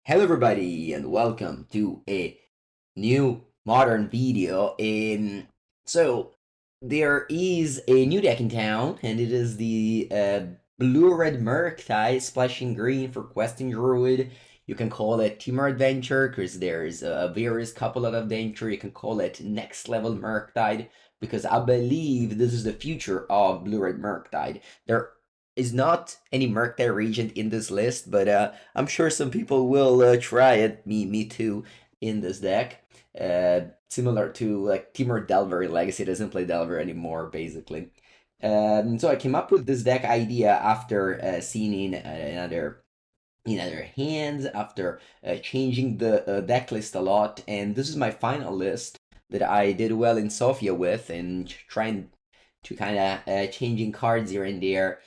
Hello everybody and welcome to a new modern video. So there is a new deck in town and it is the blue-red Murktide splashing green for Questing Druid. You can call it Temur Adventure because there's various couple of adventure. You can call it next level Murktide because I believe this is the future of blue-red Murktide. There is not any Murktide Regent in this list, but I'm sure some people will try it. Me too. In this deck, similar to like Temur Delver in Legacy doesn't play Delver anymore, basically. So I came up with this deck idea after seeing in other hands, after changing the deck list a lot, and this is my final list that I did well in Sofia with, and trying to kind of changing cards here and there.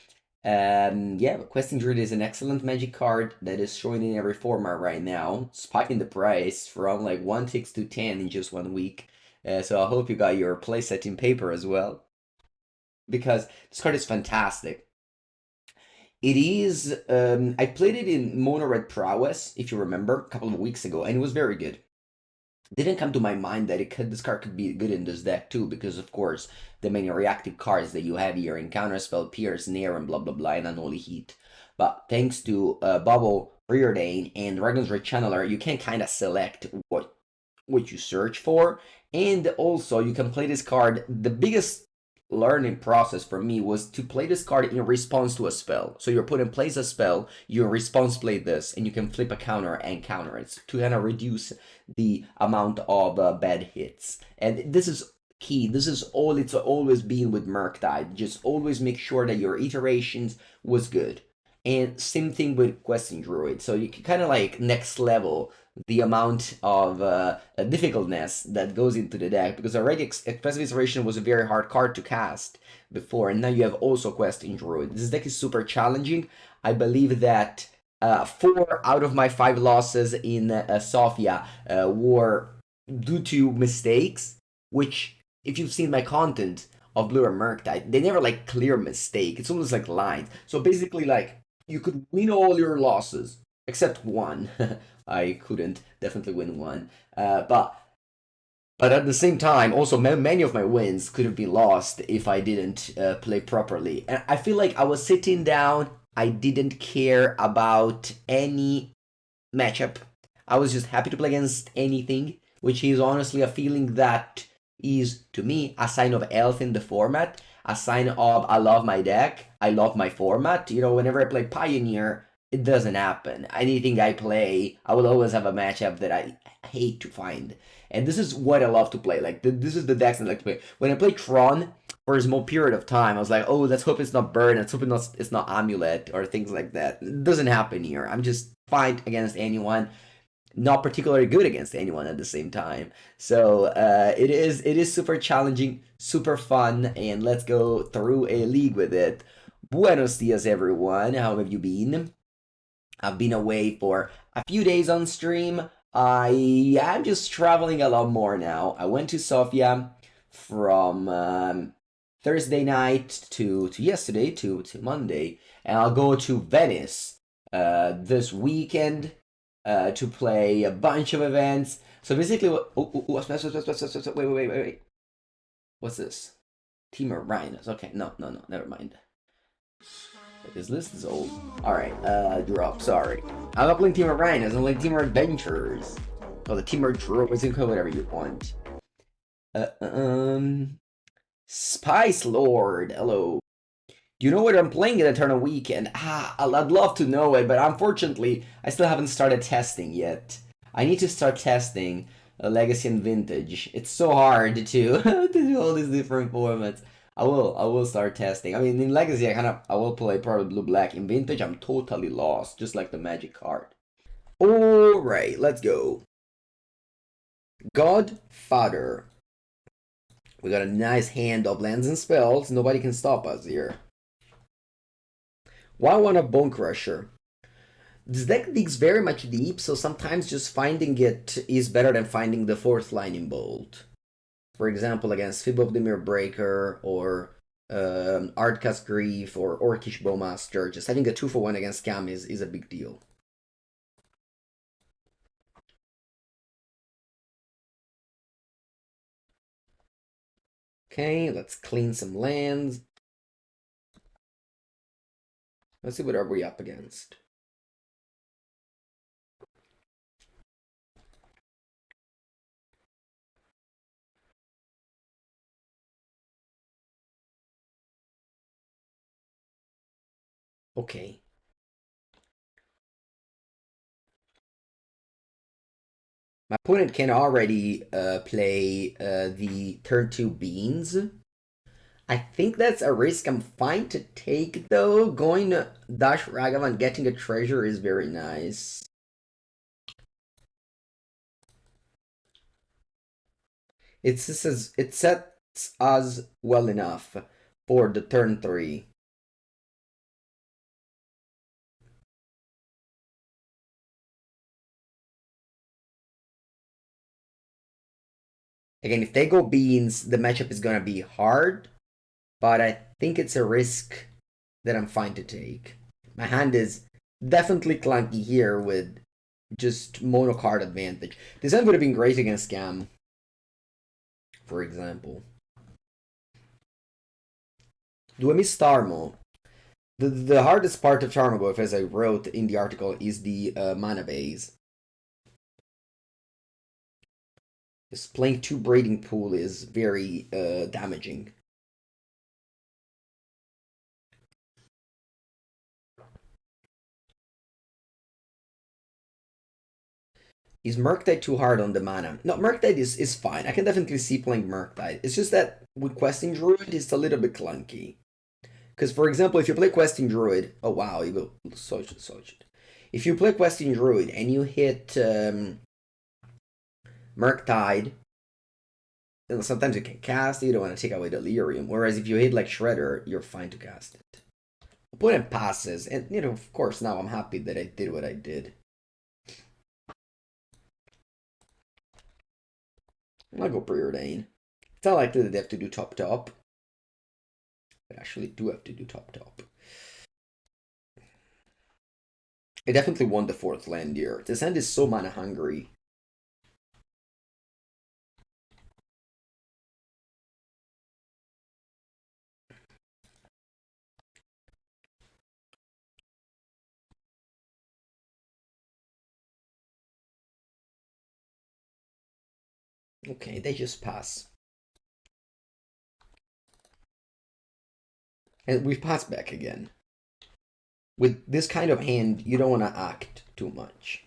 Yeah, Questing Druid is an excellent magic card that is showing in every format right now, spiking the price from like 1/6 to 10 in just 1 week. So I hope you got your playset in paper as well, because this card is fantastic. It is, I played it in Mono Red Prowess, if you remember, a couple of weeks ago, and it was very good. Didn't come to my mind that this card could be good in this deck too, because of course the many reactive cards that you have here in Counterspell, Pierce, Snare, and blah blah blah, and Unholy Heat. But thanks to Bauble, Preordain, and Dragon's Red Channeler, you can kind of select what you search for, and also you can play this card. The biggest learning process for me was to play this card in response to a spell. So you're put in place a spell, you in response play this, and you can flip a counter and counter it to kind of reduce the amount of bad hits. And this is key. This is all it's always been with Murktide. Just always make sure that your iterations was good. And same thing with Questing Druid. So you can kind of like next level the amount of difficultness that goes into the deck, because already Expressive Iteration was a very hard card to cast before, and now you have also Questing Druid. This deck is super challenging. I believe that 4 out of my 5 losses in Sofia were due to mistakes, which, if you've seen my content of Blue and Murktide, they never like clear mistake. It's almost like lines. So basically, like, you could win all your losses except one. I couldn't definitely win one, but at the same time, also many of my wins could have been lost if I didn't play properly. And I feel like I was sitting down. I didn't care about any matchup. I was just happy to play against anything, which is honestly a feeling that is, to me, a sign of health in the format, a sign of I love my deck, I love my format. You know, whenever I play Pioneer, it doesn't happen. Anything I play, I will always have a matchup that I hate to find. And this is what I love to play. Like, this is the decks I like to play. When I play Tron for a small period of time, I was like, oh, let's hope it's not Burn, let's hope it's not Amulet, or things like that. It doesn't happen here. I'm just fine against anyone, not particularly good against anyone at the same time. So it is super challenging, super fun, and let's go through a league with it. Buenos dias, everyone. How have you been? I've been away for a few days on stream. I'm just traveling a lot more now. I went to Sofia from Thursday night to yesterday to Monday, and I'll go to Venice this weekend to play a bunch of events. So basically, wait. What's this? Temur Rhinos. Okay, no, never mind. This list is old. Alright, drop, sorry. I'm not playing Temur Rhinos, I'm playing Temur Adventures. Or the Temur Druids, you can call whatever you want. Spice Lord, hello. Do you know what I'm playing in Eternal Weekend? I'd love to know it, but unfortunately, I still haven't started testing yet. I need to start testing Legacy and Vintage. It's so hard to do all these different formats. I will start testing. I mean, in Legacy, I will play probably Blue-Black. In Vintage, I'm totally lost, just like the Magic card. Alright, let's go. Godfather. We got a nice hand of lands and spells. Nobody can stop us here. Why one of Bonecrusher? This deck digs very much deep, so sometimes just finding it is better than finding the 4th Lightning Bolt. For example, against Fib of the Mirror Breaker, or Artcast Grief, or Orcish Bowmaster, just having a 2-for-1 against Cam is a big deal. Okay, let's clean some lands. Let's see what are we up against. Okay. My opponent can already play the turn 2 beans. I think that's a risk I'm fine to take, though. Going to Dash Ragavan, getting a treasure is very nice. It sets us well enough for the turn 3. Again, if they go beans, the matchup is gonna be hard, but I think it's a risk that I'm fine to take. My hand is definitely clunky here with just mono card advantage. This hand would have been great against Scam, for example. Do I miss Tarmo? The hardest part of Tarmogoyf, as I wrote in the article, is the mana base. Just playing 2 Braiding Pool is very damaging. Is Murktide too hard on the mana? No, Murktide is fine. I can definitely see playing Murktide. It's just that with Questing Druid, it's a little bit clunky. Because, for example, if you play Questing Druid... Oh, wow, you go Soch it. If you play Questing Druid and you hit Murktide, sometimes you can cast it, you don't want to take away Delirium. Whereas if you hit like Shredder, you're fine to cast it. Opponent passes, and, you know, of course, now I'm happy that I did what I did. I'll go Preordain. It's not likely that they have to do top-top. They actually do have to do top-top. I definitely won the 4th land here. This hand is so mana hungry. Okay, they just pass. And we pass back again. With this kind of hand, you don't want to act too much.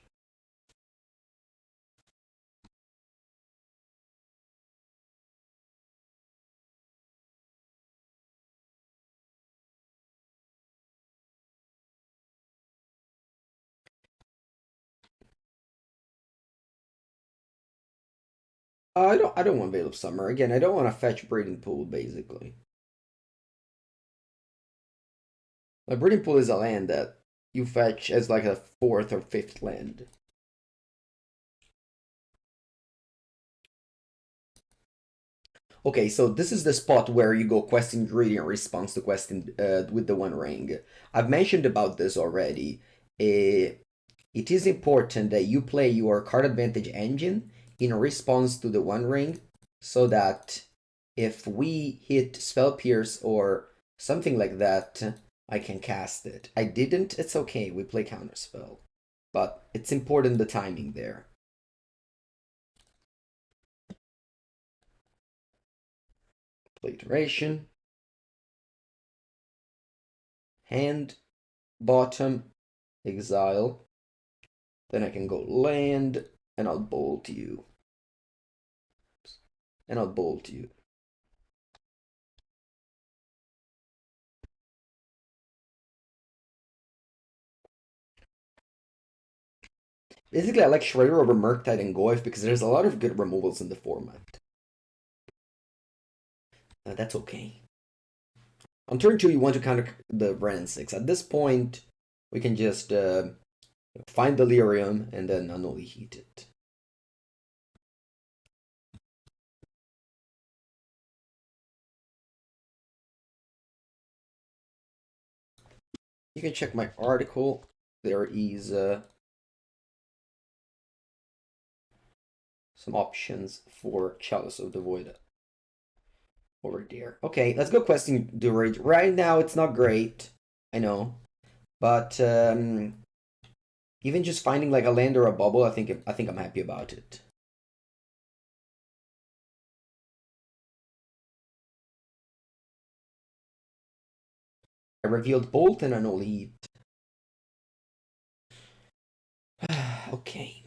I don't want Veil of Summer. Again, I don't want to fetch Breeding Pool, basically. Like, Breeding Pool is a land that you fetch as like a 4th or 5th land. Okay, so this is the spot where you go Questing Druid in response to Questing with the One Ring. I've mentioned about this already. It is important that you play your card advantage engine in response to the One Ring, so that if we hit Spell Pierce or something like that, I can cast it. I didn't, it's okay, we play Counterspell. But it's important the timing there. Play Iteration. Hand, bottom, exile. Then I can go land, and I'll bolt you. And I'll bolt you. Basically, I like Shredder over Murktide and Goyf because there's a lot of good removals in the format. That's okay. On turn 2, you want to counter the Ren 6. At this point, we can just find Delirium and then Unholy Heat it. You can check my article. There is some options for Chalice of the Void. over there. Okay, let's go Questing Druid. Right now, it's not great. I know. But even just finding like a land or a bubble, I think I'm happy about it. I revealed Bolt and Unholy Heat. Okay.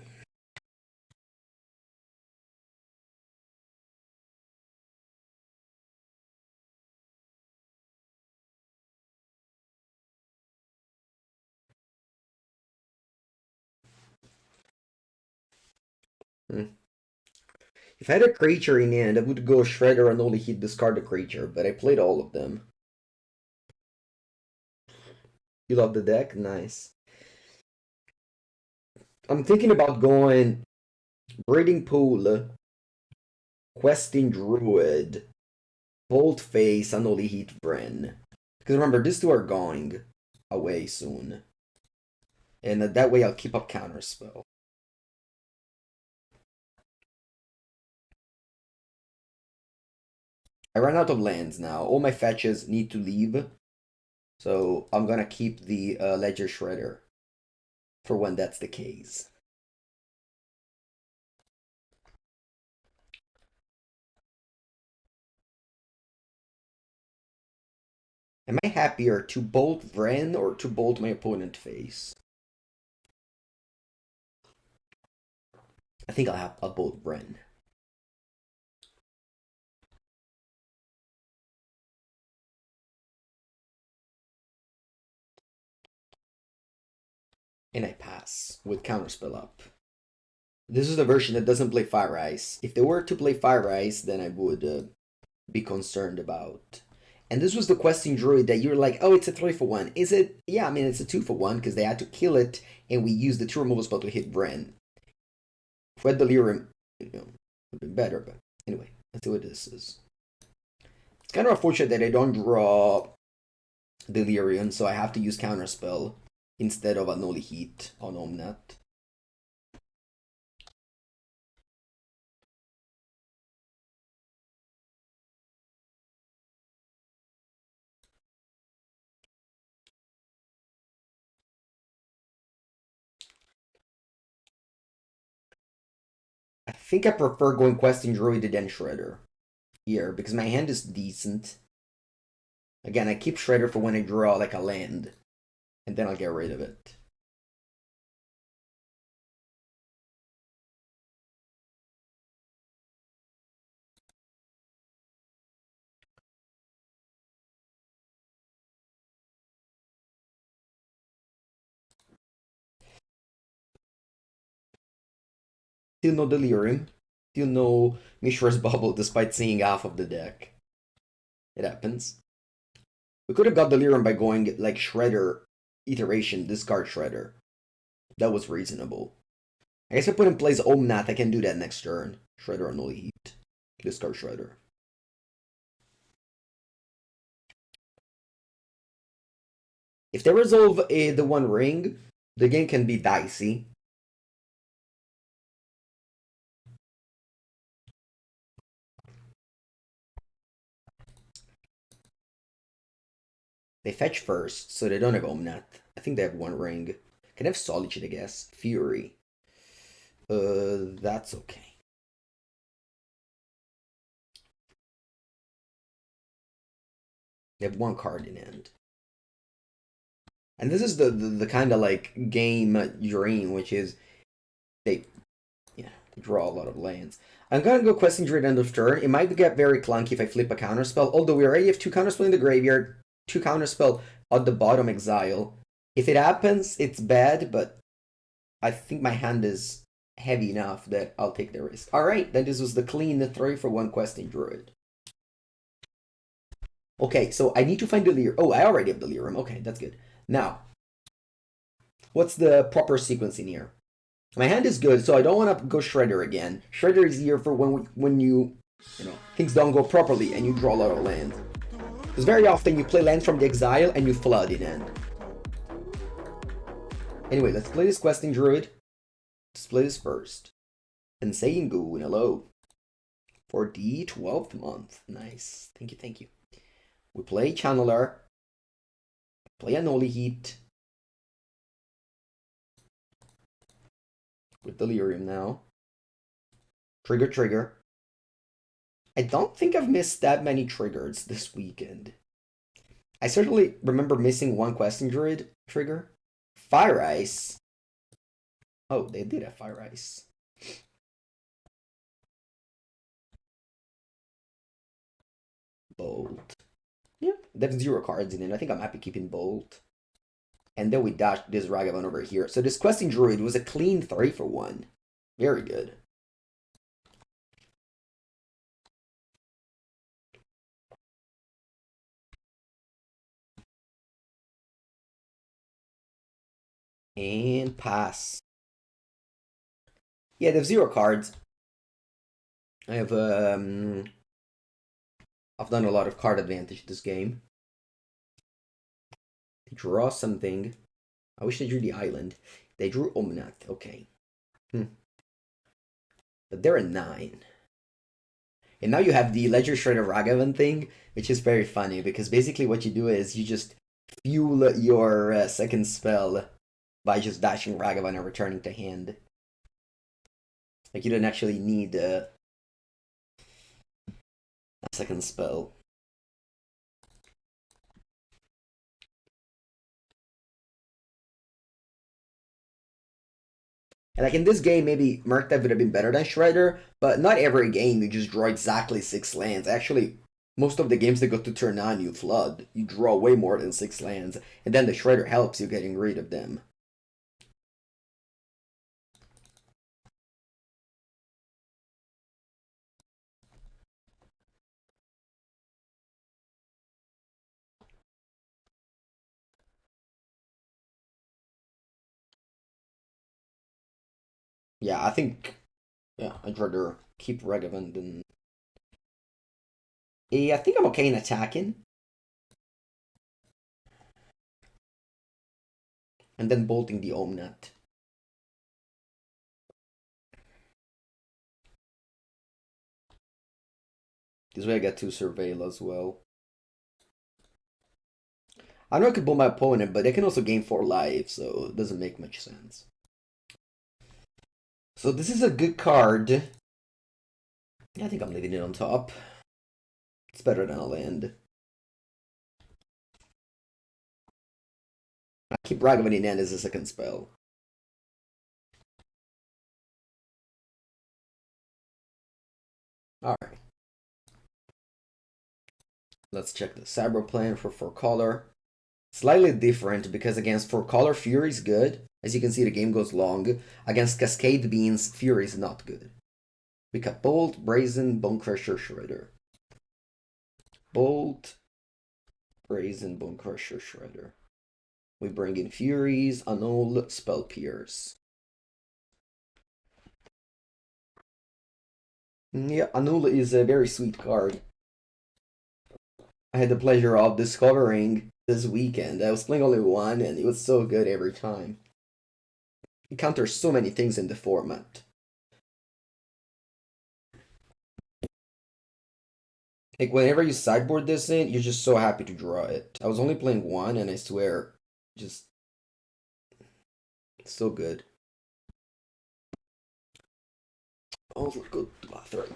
If I had a creature in hand, I would go Shredder and only hit discard the creature, but I played all of them. You love the deck? Nice. I'm thinking about going Breeding Pool, Questing Druid, Boldface, Unholy Heat, Bren. Because remember, these two are going away soon. And that way I'll keep up Counterspell. I ran out of lands now. All my fetches need to leave. So I'm gonna keep the Ledger Shredder for when that's the case. Am I happier to bolt Vren or to bolt my opponent face? I think I'll bolt Vren. And I pass with Counterspell up. This is the version that doesn't play Fire Ice. If they were to play Fire Ice, then I would be concerned about. And this was the Questing Druid that you're like, oh, it's a 3-for-1. Is it? Yeah, I mean, it's a 2-for-1 because they had to kill it, and we used the 2 removal spell to hit Bren. If we had Delirium, you know, would have been better, but anyway, let's see what this is. It's kind of unfortunate that I don't draw Delirium, so I have to use Counterspell instead of Unholy Heat on Omnath. I think I prefer going Questing Druid than Shredder here, because my hand is decent. Again, I keep Shredder for when I draw like a land, and then I'll get rid of it. Still no Delirium. Still no Mishra's Bauble despite seeing half of the deck. It happens. We could have got Delirium by going like Shredder iteration, discard Shredder. That was reasonable. I guess if I put in place Omnath, I can do that next turn. Shredder Unholy Heat. Discard Shredder. If they resolve the One Ring, the game can be dicey. They fetch first, so they don't have Omnath. I think they have One Ring. Can have Solitude, I guess. Fury. That's okay. They have one card in hand. And this is the kind of like game dream, which is they draw a lot of lands. I'm gonna go Questing Druid end of turn. It might get very clunky if I flip a Counterspell, although we already have 2 Counterspell in the graveyard, 2 Counterspell at the bottom exile. If it happens, it's bad, but I think my hand is heavy enough that I'll take the risk. Alright, then this was the clean 3-for-1 Questing Druid. Okay, so I need to find Delirium. Oh, I already have Delirium. Okay, that's good. Now, what's the proper sequence in here? My hand is good, so I don't want to go Shredder again. Shredder is here for when you know, things don't go properly and you draw a lot of land. Because very often you play land from the exile and you flood in end. Anyway, let's play this Questing Druid. Let's play this first. And saying good, hello. for the 12th month. Nice. Thank you, thank you. We play Channeler. Play Unholy Heat. With Delirium now. Trigger, trigger. I don't think I've missed that many triggers this weekend. I certainly remember missing one Questing Druid trigger. Fire Ice. Oh, they did have Fire Ice. Bolt. Yeah, they have 0 cards in it. I think I'm happy keeping Bolt. And then we dashed this Ragavan over here. So this Questing Druid was a clean 3 for 1. Very good. And pass. Yeah, they have 0 cards. I have I've done a lot of card advantage this game. They draw something. I wish they drew the island. They drew Omnath. Okay. But they're a 9. And now you have the Ledger Shredder Ragavan thing, which is very funny because basically what you do is you just fuel your second spell by just dashing Ragavan and returning to hand. Like you don't actually need a second spell. And like in this game, maybe Murktide would have been better than Shredder, but not every game you just draw exactly 6 lands. Actually, most of the games that go to turn 9, you flood. You draw way more than 6 lands, and then the Shredder helps you getting rid of them. Yeah, I think, yeah, I'd rather keep Ragavan than... I think I'm okay in attacking. And then bolting the Omnath. This way I get 2 Surveil as well. I know I could bolt my opponent, but they can also gain 4 life, so it doesn't make much sense. So this is a good card. Yeah, I think I'm leaving it on top. It's better than a land. I keep Ragavan in hand as a second spell. Alright. Let's check the Cyber plan for 4 color. Slightly different because against 4 color, Fury is good. As you can see, the game goes long. Against Cascade Beans, Fury is not good. We got Bolt, Brazen, Bonecrusher, Shredder. Bolt, Brazen, Bonecrusher, Shredder. We bring in Furies, Annul, Spell Pierce. Yeah, Annul is a very sweet card. I had the pleasure of discovering this weekend. I was playing only one, and it was so good every time. It counters so many things in the format. Like, whenever you sideboard this in, you're just so happy to draw it. I was only playing one, and I swear, just... it's so good. Oh, let's go to the bathroom.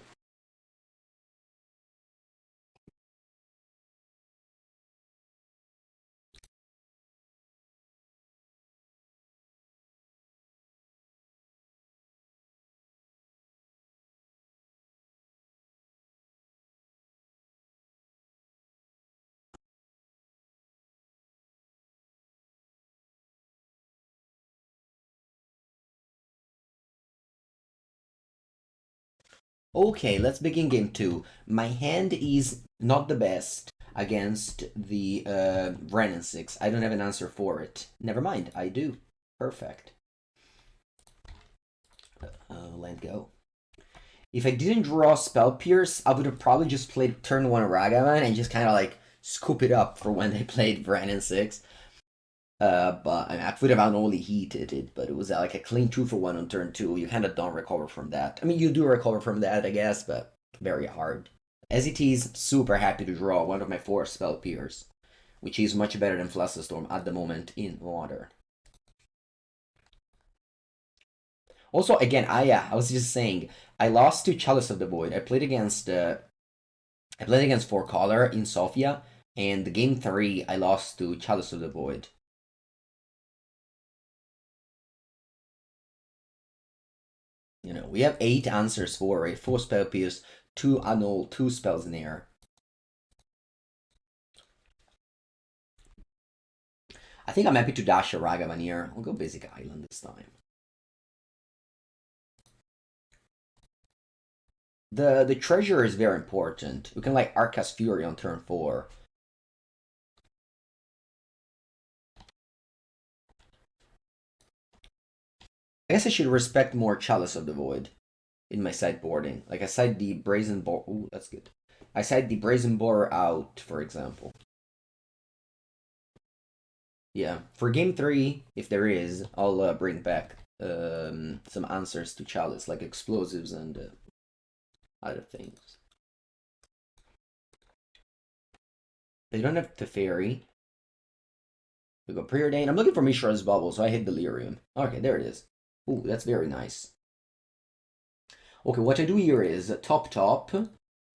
Okay, let's begin game 2. My hand is not the best against the Renin 6. I don't have an answer for it. Never mind, I do. Perfect. Let go. If I didn't draw Spell Pierce, I would have probably just played turn 1 Ragavan and just kind of like scoop it up for when they played Renin 6. But I mean, I would have Unholy Heated it, but it was like a clean 2 for 1 on turn 2. You kind of don't recover from that. I mean, you do recover from that, I guess, but Very hard. As it is, super happy to draw one of my 4 spell peers, which is much better than Flusterstorm at the moment in Modern. Also, again, I was just saying, I lost to Chalice of the Void. I played against 4 Color in Sofia, and game 3 I lost to Chalice of the Void. You know, we have 8 answers for it, 4 spell pierce, 2 Annul, 2 Spell Snare. I think I'm happy to dash a Ragavan here. I'll go basic island this time. The treasure is very important. We can like Arcas Fury on turn 4. I guess I should respect more Chalice of the Void in my sideboarding. Like I side the Brazen Borrower. Ooh, that's good. I side the Brazen Borrower out, for example. Yeah, for game 3, if there is, I'll bring back some answers to Chalice, like explosives and other things. They don't have Teferi. We go Preordain. I'm looking for Mishra's Bauble, so I hit Delirium. Okay, there it is. Ooh, that's very nice. Okay, what I do here is top,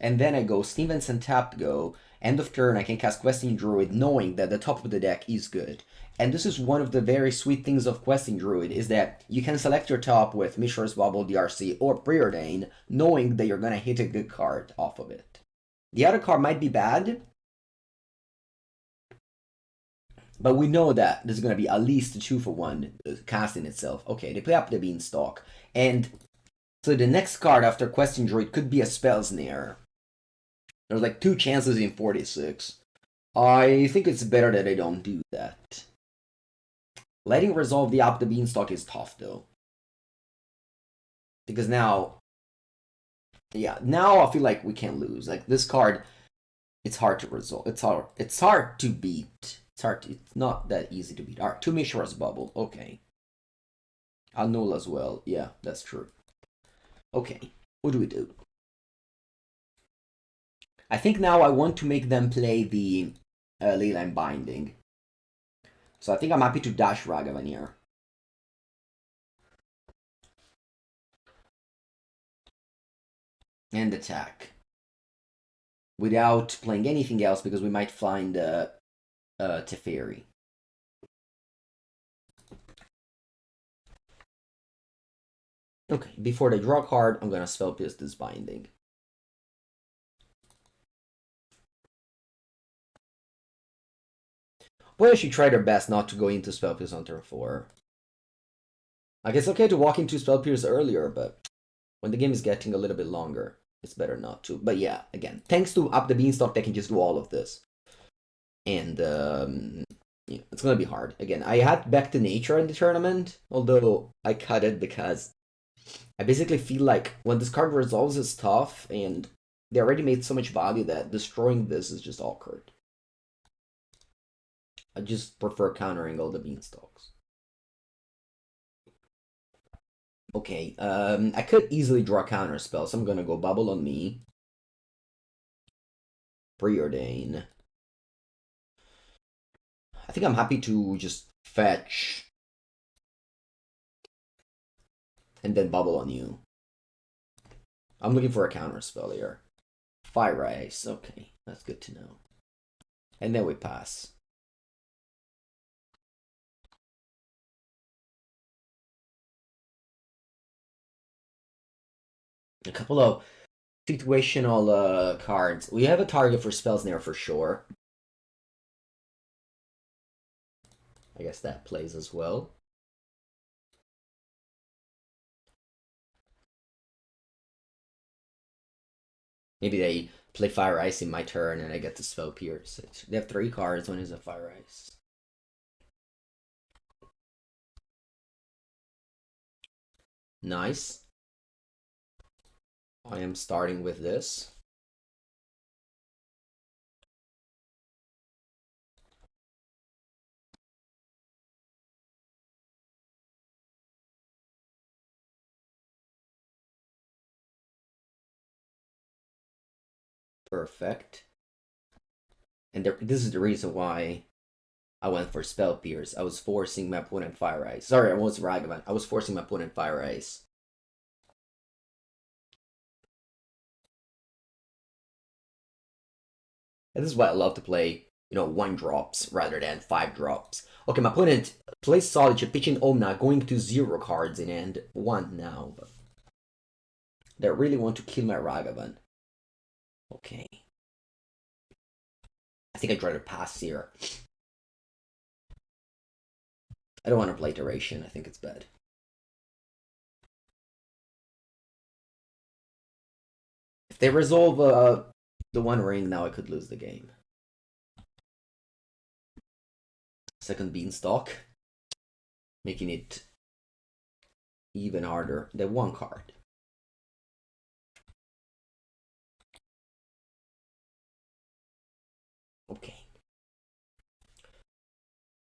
and then I go Steam Vents and tap go. End of turn, I can cast Questing Druid knowing that the top of the deck is good. And this is one of the very sweet things of Questing Druid, is that you can select your top with Mishra's Bauble, DRC, or Preordain, knowing that you're gonna hit a good card off of it. The other card might be bad, but we know that there's gonna be at least a 2-for-1 casting itself. Okay, they play up the Beanstalk, and so the next card after Questing Druid could be a Spell Snare. There's like 2 chances in 46. I think it's better that I don't do that. Letting resolve the Up the Beanstalk is tough though. Because now, yeah, now I feel like we can't lose. Like this card, it's hard to resolve. It's hard to beat. It's not that easy to beat. Alright, 2 Mishra's Bubble. Okay. Annul as well. Yeah, that's true. Okay, what do we do? I think now I want to make them play the Leyline Binding. So I think I'm happy to dash Ragavan here. And attack. Without playing anything else, because we might find Teferi. Okay, before they draw a card, I'm gonna Spell Pierce this Binding. Well, should try their best not to go into Spell Pierce on turn 4. Like, it's okay to walk into Spell Pierce earlier, but when the game is getting a little bit longer, it's better not to. But yeah, again, thanks to Up the Beanstalk, they can just do all of this. And, yeah, it's gonna be hard. Again, I had Back to Nature in the tournament, although I cut it because I basically feel like when this card resolves it's tough, and they already made so much value that destroying this is just awkward. I just prefer countering all the Beanstalks. Okay, I could easily draw Counterspell, so I'm gonna go Bauble on me. Preordain. I think I'm happy to just fetch and then Bauble on you. I'm looking for a Counterspell here. Fire Ice, okay, that's good to know. And then we pass. A couple of situational cards. We have a target for Spell Snare for sure. I guess that plays as well. Maybe they play Fire Ice in my turn and I get to Spell Pierce. They have 3 cards. One is a Fire Ice. Nice. I am starting with this. Perfect. And this is the reason why I went for Spell Pierce. I was forcing my opponent Fire Ice. Sorry, I was Ragavan. I was forcing my opponent Fire Ice. And this is why I love to play, 1-drops rather than 5-drops. Okay, my opponent plays Solitude, pitching Omnath, going to 0 cards in hand. 1 now, but they really want to kill my Ragavan. Okay. I think I'd rather pass here. I don't want to play Iteration. I think it's bad. If they resolve the One Ring, now I could lose the game. Second Beanstalk, making it even harder. The 1 card. Okay.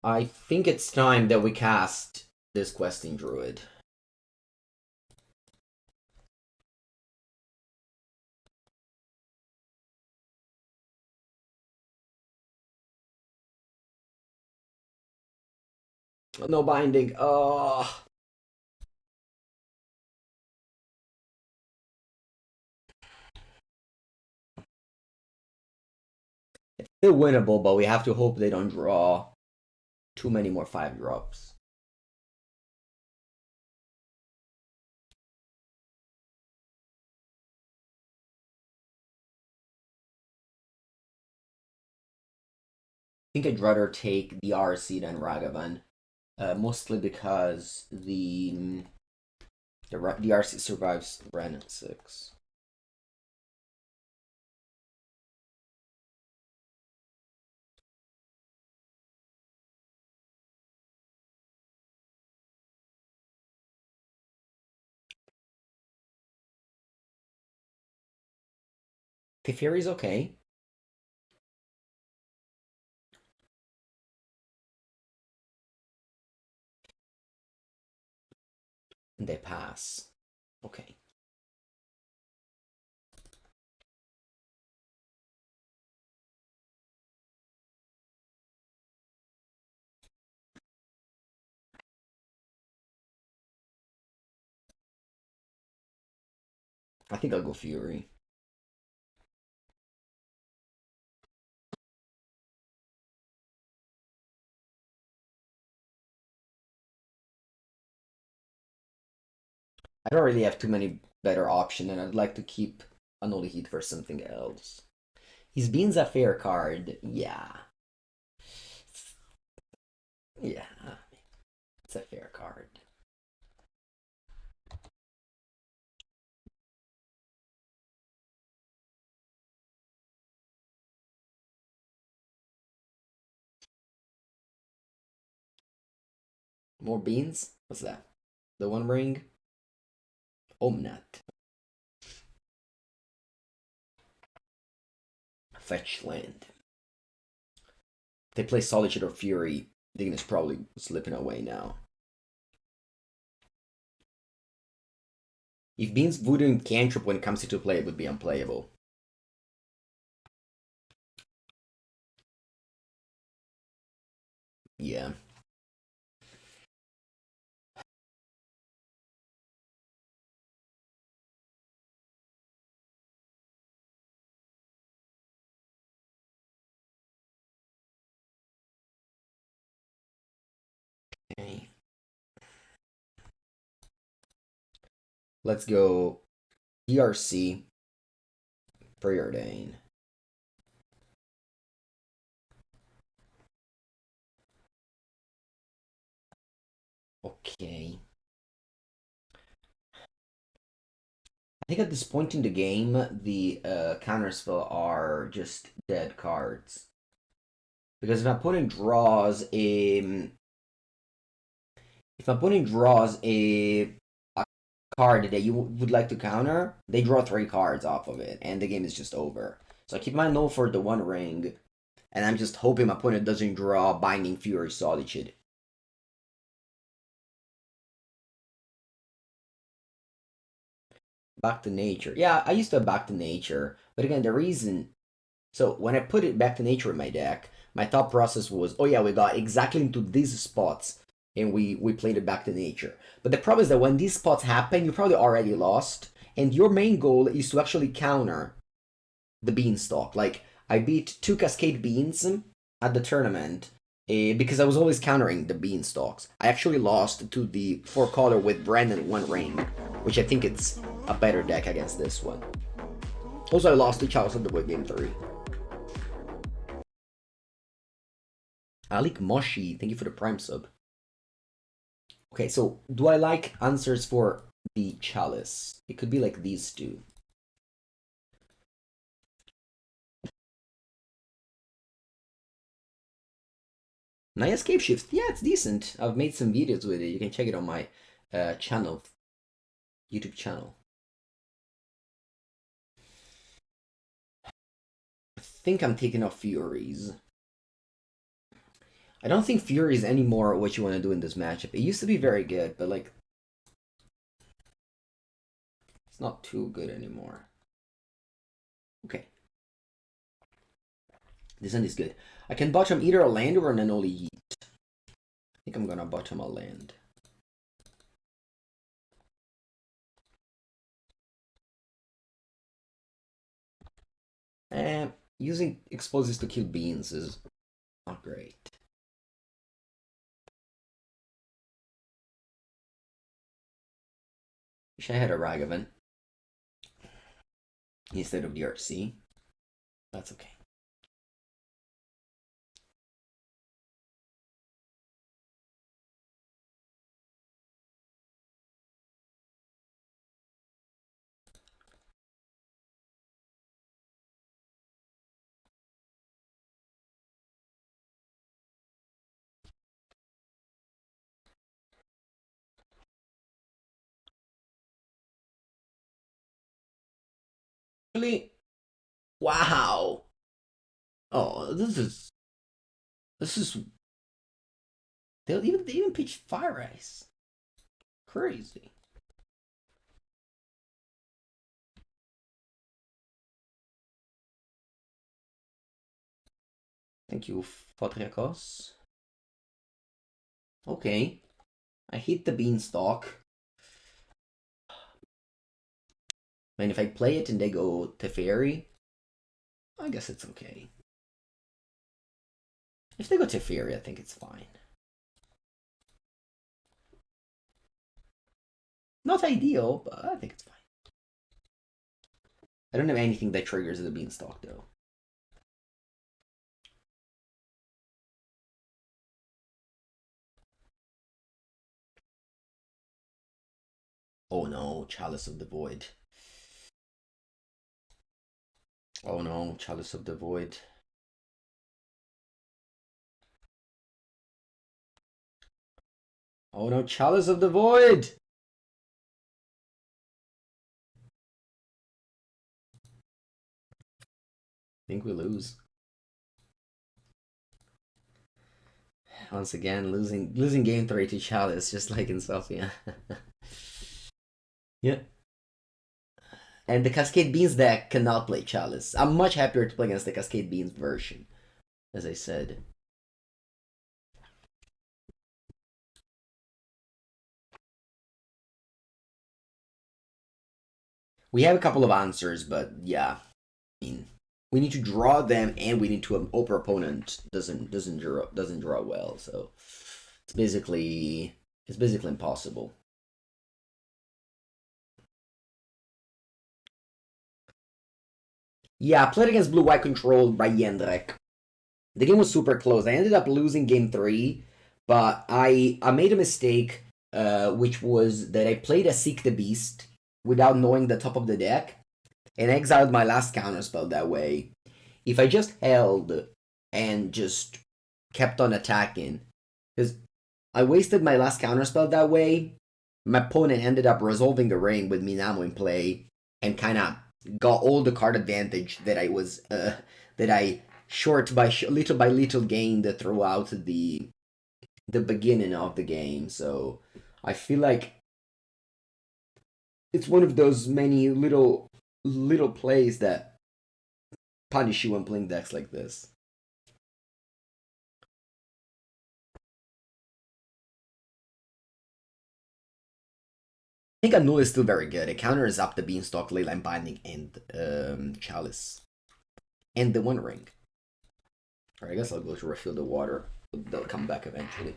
I think it's time that we cast this Questing Druid. No binding. Oh. It's still winnable, but we have to hope they don't draw too many more 5-drops. I think I'd rather take the RC than Ragavan. Mostly because the RC survives Ren at 6. Teferi's okay. And they pass. Okay. I think I'll go Fury. I don't really have too many better options, and I'd like to keep Unholy Heat for something else. His Bean's a fair card. Yeah. Yeah. It's a fair card. More beans? What's that? The One Ring? Omnath. Fetch land. If they play Solitude or Fury, the game is probably slipping away now. If Beans Voodoo and Cantrip when it comes into play, it would be unplayable. Yeah. Okay. Let's go DRC, Preordain. Okay. I think at this point in the game, the Counterspell are just dead cards. Because if my opponent draws a... If my opponent draws a card that you would like to counter, they draw 3 cards off of it, and the game is just over. So I keep my Annul for the One Ring, and I'm just hoping my opponent doesn't draw Binding Fury Solitude. Back to Nature. Yeah, I used to have Back to Nature, but again, the reason. So when I put it Back to Nature in my deck, my thought process was, oh yeah, we got exactly into these spots, and we played it Back to Nature. But the problem is that when these spots happen, you probably already lost, and your main goal is to actually counter the Beanstalk. Like, I beat 2 Cascade Beans at the tournament because I was always countering the Beanstalks. I actually lost to the 4-color with Brandon 1 Ring, which I think it's a better deck against this one. Also, I lost to Chalice of the Void game 3. Alik Moshi, thank you for the Prime sub. Okay, so do I like answers for the Chalice? It could be like these two. Night Escape Shift, yeah, it's decent. I've made some videos with it. You can check it on my channel, YouTube channel. I think I'm taking off Furies. I don't think Fury is anymore what you want to do in this matchup. It used to be very good, but like, it's not too good anymore. Okay. This end is good. I can bottom either a land or an Unholy Heat. I think I'm gonna bottom a land. And using explosives to kill beans is not great. Wish I had a Ragavan instead of the RC. That's okay. Really? Wow. Oh, this is they even pitched Fire Ice. Crazy. Thank you, Fotriakos. Okay. I hit the Beanstalk. And if I play it and they go Teferi, I guess it's okay. If they go Teferi, I think it's fine. Not ideal, but I think it's fine. I don't have anything that triggers the Beanstalk, though. Oh no, Chalice of the Void. Oh no, Chalice of the Void. Oh no, Chalice of the Void! I think we lose. Once again, losing game 3 to Chalice, just like in Sophia. Yeah. And the Cascade Beans deck cannot play Chalice. I'm much happier to play against the Cascade Beans version, as I said. We have a couple of answers, but yeah, I mean, we need to draw them, and we need to hope our opponent doesn't draw well. So it's basically impossible. Yeah, I played against Blue White controlled by Yendrek. The game was super close. I ended up losing game 3, but I made a mistake, which was that I played a Seek the Beast without knowing the top of the deck, and exiled my last counterspell that way. If I just held and just kept on attacking, because I wasted my last counterspell that way, my opponent ended up resolving the ring with Minamo in play, and kind of got all the card advantage that I was that I short by little gained throughout the beginning of the game. So I feel like it's one of those many little plays that punish you when playing decks like this. I think Annul is still very good. It counters up the Beanstalk, Leyline Binding, and Chalice. And the One Ring. Alright, I guess I'll go to refill the water. They'll come back eventually.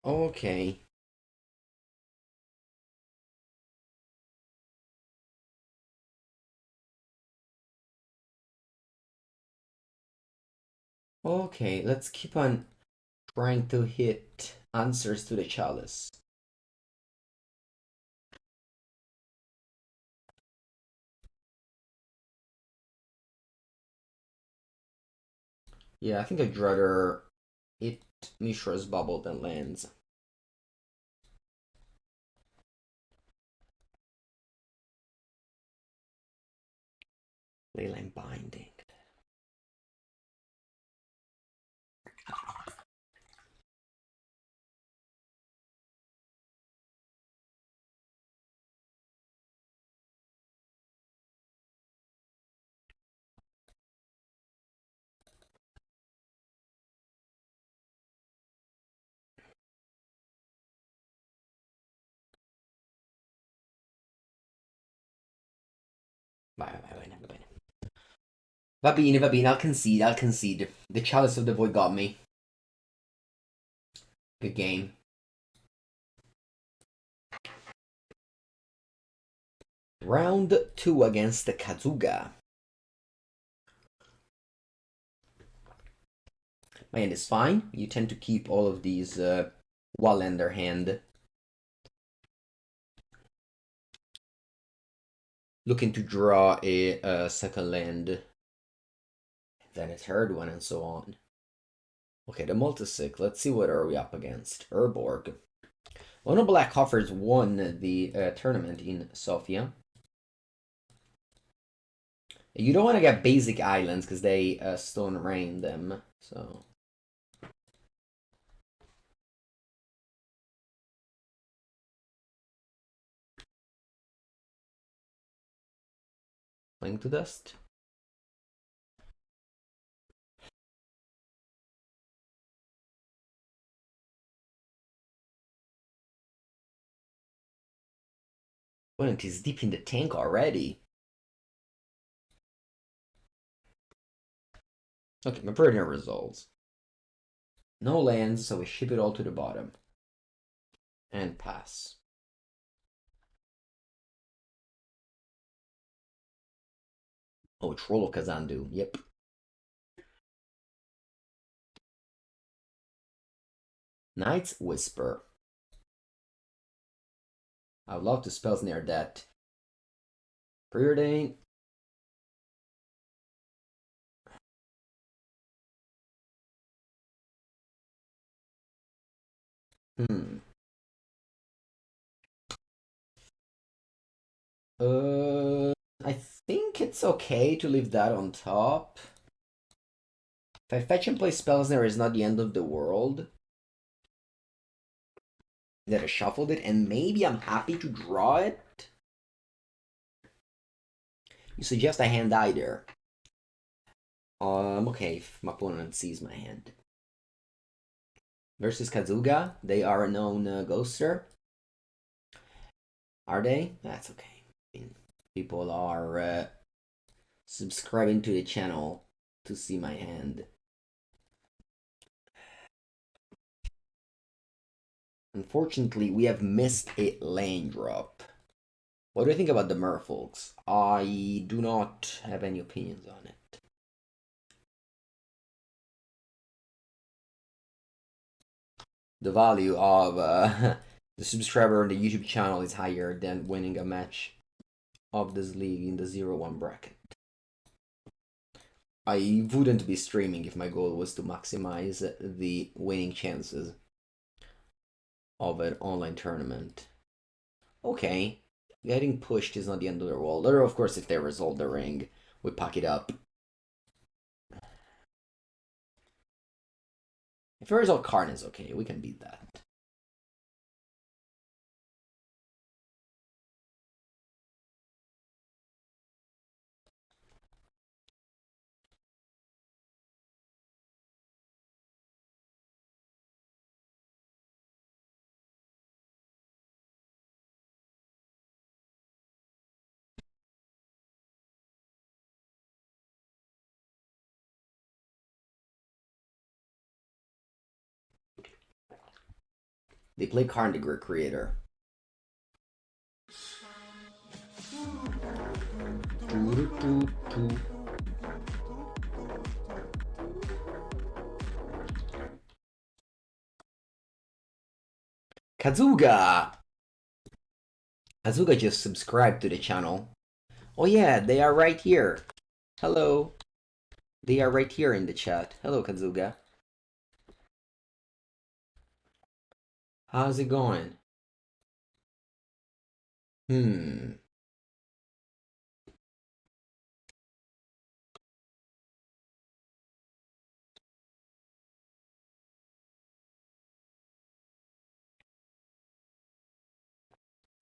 Okay. Okay, let's keep on trying to hit answers to the Chalice. Yeah, I think I'd rather hit Mishra's Bauble than lands. Leyline Binding. Vai, va bene. Va bene, I'll concede. The Chalice of the Void got me. Good game. Round 2 against the Kazuga. My hand is fine. You tend to keep all of these while in their hand. Looking to draw a second land. Then a third one and so on. Okay, the multisig. Let's see what are we up against. Urborg. Mono Black Coffers won the tournament in Sofia. You don't want to get basic islands because they stone rain them. So playing to dust. Opponent is deep in the tank already. Okay, my Preordain results. No lands, so we ship it all to the bottom. And pass. Oh, Troll of Kazandu. Yep. Knight's Whisper. I would love to Spell Snare that. Preordain. I think it's okay to leave that on top. If I fetch and play Spell Snare, is not the end of the world. That I shuffled it, and maybe I'm happy to draw it. You suggest I hand either. Okay, if my opponent sees my hand. Versus Kazuga, they are a known ghoster. Are they? That's okay. I mean, people are subscribing to the channel to see my hand. Unfortunately, we have missed a land drop. What do you think about the Merfolks? I do not have any opinions on it. the value of the subscriber on the YouTube channel is higher than winning a match of this league in the 0-1 bracket. I wouldn't be streaming if my goal was to maximize the winning chances of an online tournament. Okay, getting pushed is not the end of the world. Or of course, if they resolve the ring, we pack it up. If we resolve Karn is okay, we can beat that. They play Karn the Great Creator. Kazuga! Kazuga just subscribed to the channel. Oh yeah, they are right here. Hello. They are right here in the chat. Hello, Kazuga. How's it going?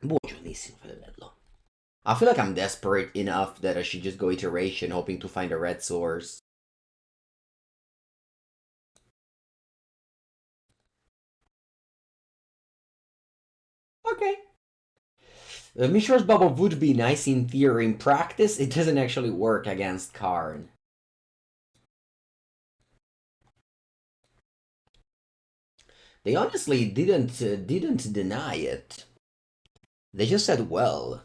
Buongiornissimo, fratello. I feel like I'm desperate enough that I should just go iteration, hoping to find a red source. Okay. Mishra's Bauble would be nice in theory. In practice, it doesn't actually work against Karn. They honestly didn't deny it. They just said, well.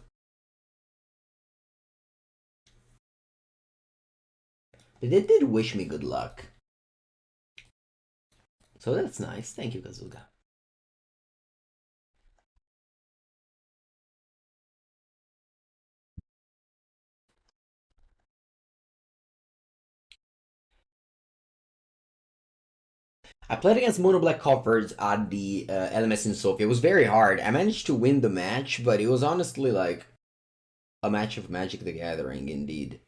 They did wish me good luck. So that's nice. Thank you, Kazuga. I played against Mono Black Coffers at the LMS in Sofia. It was very hard. I managed to win the match, but it was honestly like a match of Magic the Gathering, indeed.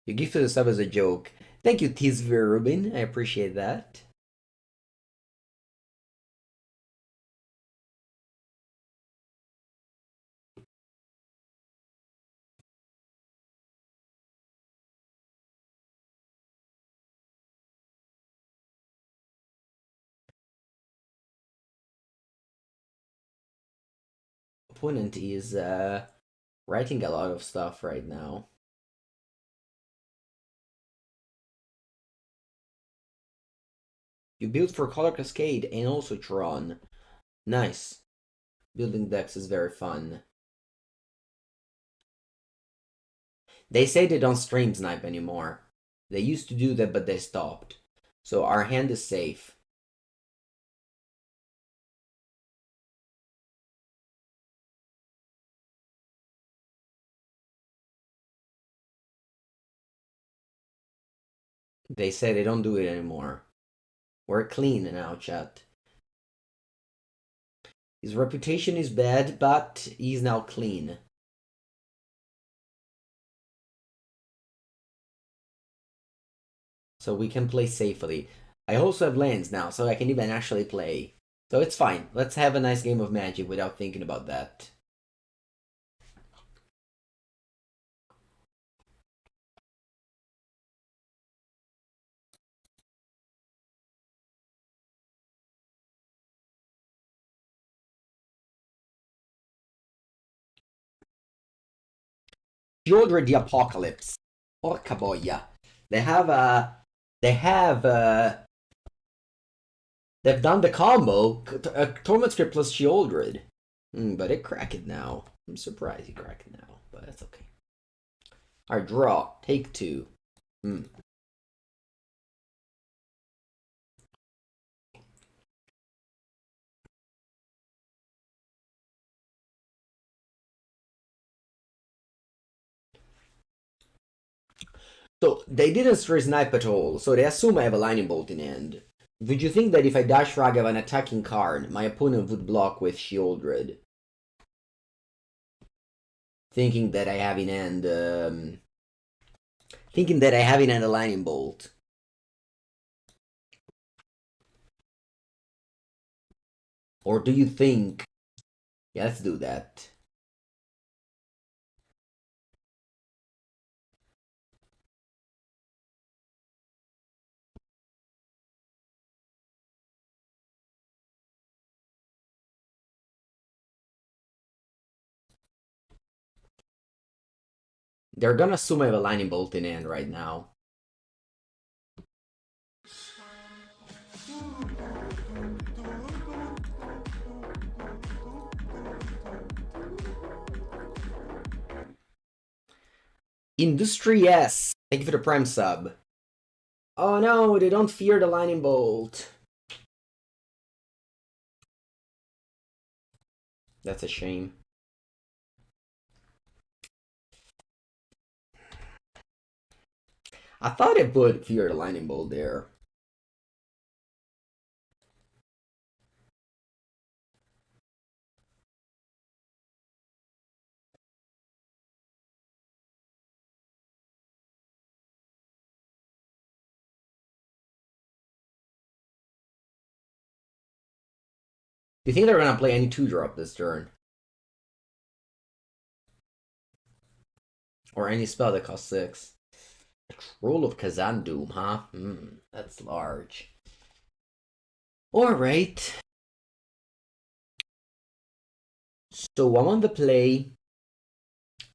You gifted the sub as a joke. Thank you, Tizver Rubin. I appreciate that. Opponent is writing a lot of stuff right now. You build for Color Cascade and also Tron. Nice. Building decks is very fun. They say they don't stream snipe anymore. They used to do that, but they stopped. So our hand is safe. They say they don't do it anymore. We're clean now, chat. His reputation is bad, but he's now clean. So we can play safely. I also have lands now, so I can even actually play. So it's fine. Let's have a nice game of Magic without thinking about that. Sheoldred the Apocalypse. Porca boia. They've done the combo. Torment Script plus Sheoldred. But it cracked it now. I'm surprised he cracked it now, but that's okay. Alright, draw. Take 2. So, they didn't stray snipe at all, so they assume I have a lightning bolt in hand. Would you think that if I dash Ragavan attacking card, my opponent would block with Shieldred? Thinking that I have in hand, a lightning bolt. Or do you think... Yeah, let's do that. They're gonna assume I have a lightning bolt in hand right now. Industry S. Thank you for the prime sub. Oh no, they don't fear the lightning bolt. That's a shame. I thought it would fear the lightning bolt there. Do you think they're gonna play any 2-drop this turn? Or any spell that costs 6? The Troll of Khazad-dûm, huh? That's large. Alright. So I'm on the play.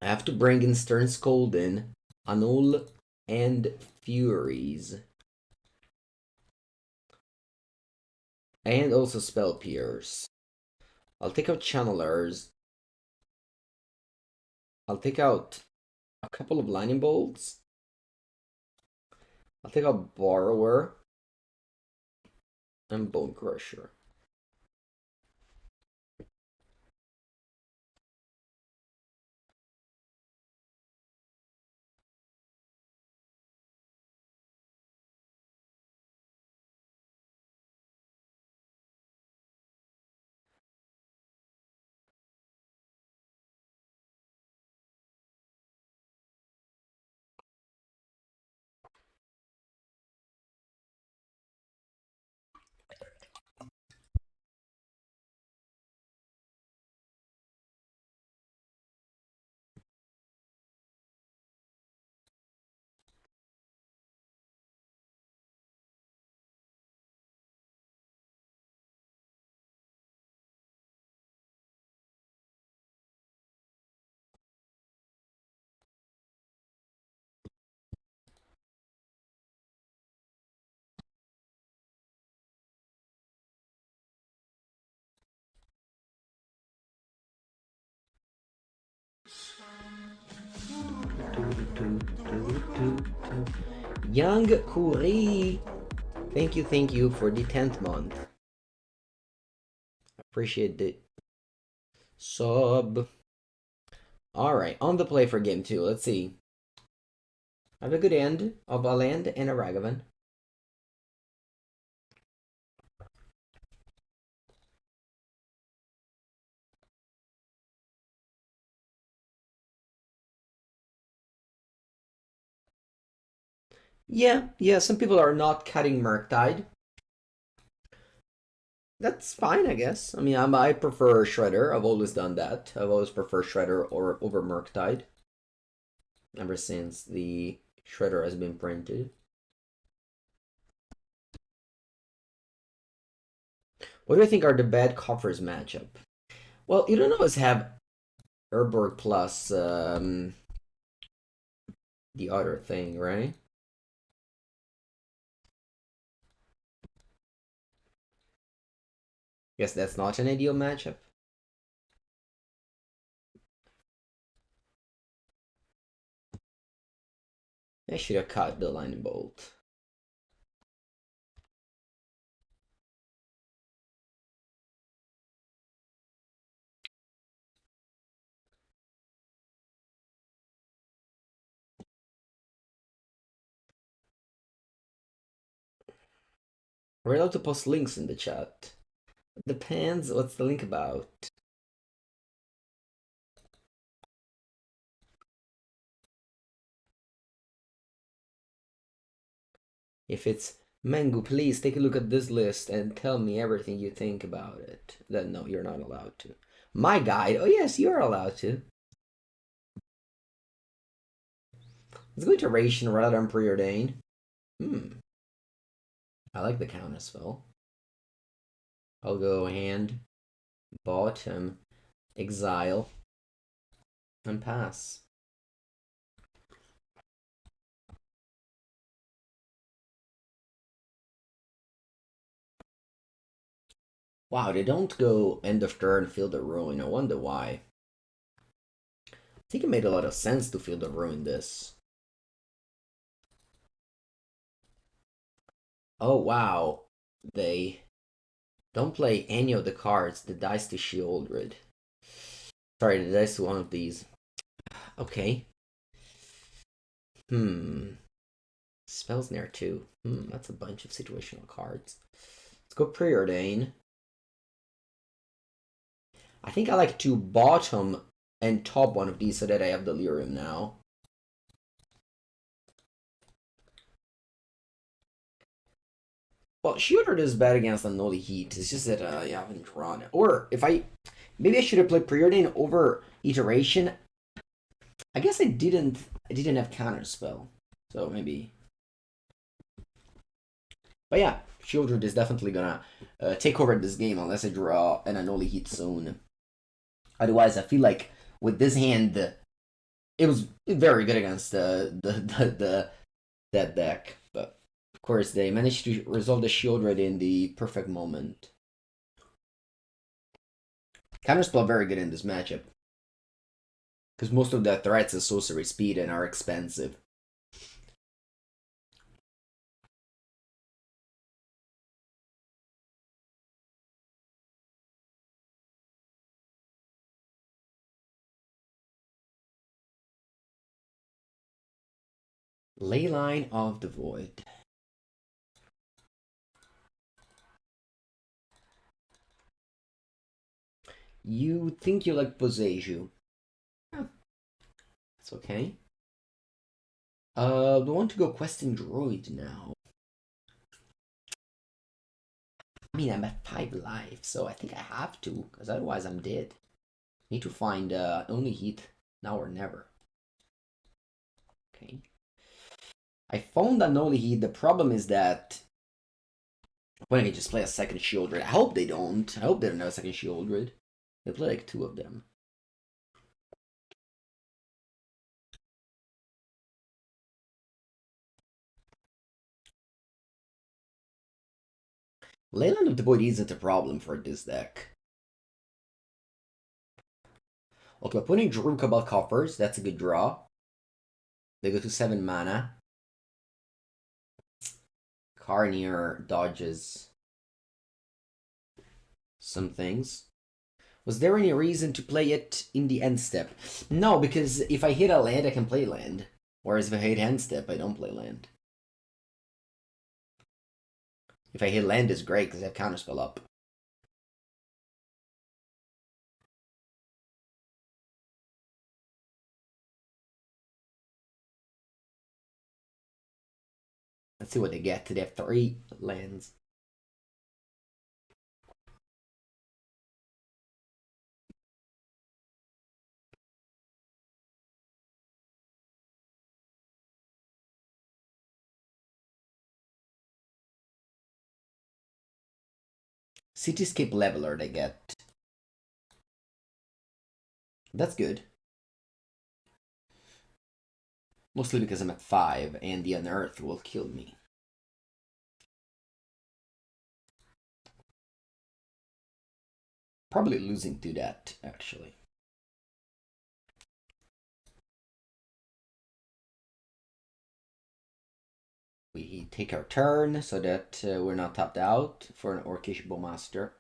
I have to bring in Stern Scolding, Annul, and Furies. And also Spell Pierce. I'll take out Channelers. I'll take out a couple of Lightning Bolts. I'll take out Borrower. And Bonecrusher. Young Kuri, thank you for the 10th month. Appreciate it. Sub. Alright, on the play for game 2. Let's see. I have a good end of a land and a Ragavan. Yeah, some people are not cutting Murktide. That's fine, I guess. I mean, I prefer Shredder. I've always done that. I've always preferred Shredder over Murktide. Ever since the Shredder has been printed. What do I think are the bad Coffers matchup? Well, you don't always have Urborg plus the other thing, right? Guess that's not an ideal matchup. I should have cut the lightning bolt. We're allowed to post links in the chat. Depends what's the link about. If it's Mengu, please take a look at this list and tell me everything you think about it. Then no, you're not allowed to. My guide? Oh yes, you're allowed to. Let's go Iteration rather than Preordain. I like the Counterspell. I'll go hand, bottom, exile, and pass. Wow, they don't go end of turn, Field of Ruin. I wonder why. I think it made a lot of sense to Field of Ruin this. Oh wow, they don't play any of the cards. The dice to Shieldred. Sorry, the dice to one of these. Okay. Spell Snare too. That's a bunch of situational cards. Let's go Preordain. I think I like to bottom and top one of these so that I have Delirium now. Well, Shieldred is bad against Unholy Heat. It's just that I haven't drawn it. Or if maybe I should have played Preordain over Iteration. I guess I didn't have Counterspell, so maybe. But yeah, Shieldred is definitely gonna take over this game unless I draw an Unholy Heat soon. Otherwise, I feel like with this hand, it was very good against that deck. But of course, they managed to resolve the Shieldred in the perfect moment. Counterspell very good in this matchup because most of the threats are sorcery speed and are expensive. Leyline of the Void. You think you like Boseiju. Yeah, that's okay. We want to go Questing Druid now. I mean, I'm at 5 life, so I think I have to, because otherwise I'm dead. Need to find Only Heat now or never. Okay. I found Unholy Heat. The problem is that when I just play a second Shieldred. I hope they don't. I hope they don't have a second Shieldred. They play like 2 of them. Leyline of the Void isn't a problem for this deck. Okay, putting Drew Cabal Coffers, that's a good draw. They go to 7 mana. Carnier dodges some things. Was there any reason to play it in the end step? No, because if I hit a land, I can play land. Whereas if I hit end step, I don't play land. If I hit land, it's great because I have Counterspell up. Let's see what they get. They have 3 lands. Cityscape Leveler they get. That's good. Mostly because I'm at 5 and the Unearth will kill me. Probably losing to that, actually. we take our turn so that we're not tapped out for an Orcish Bowmaster.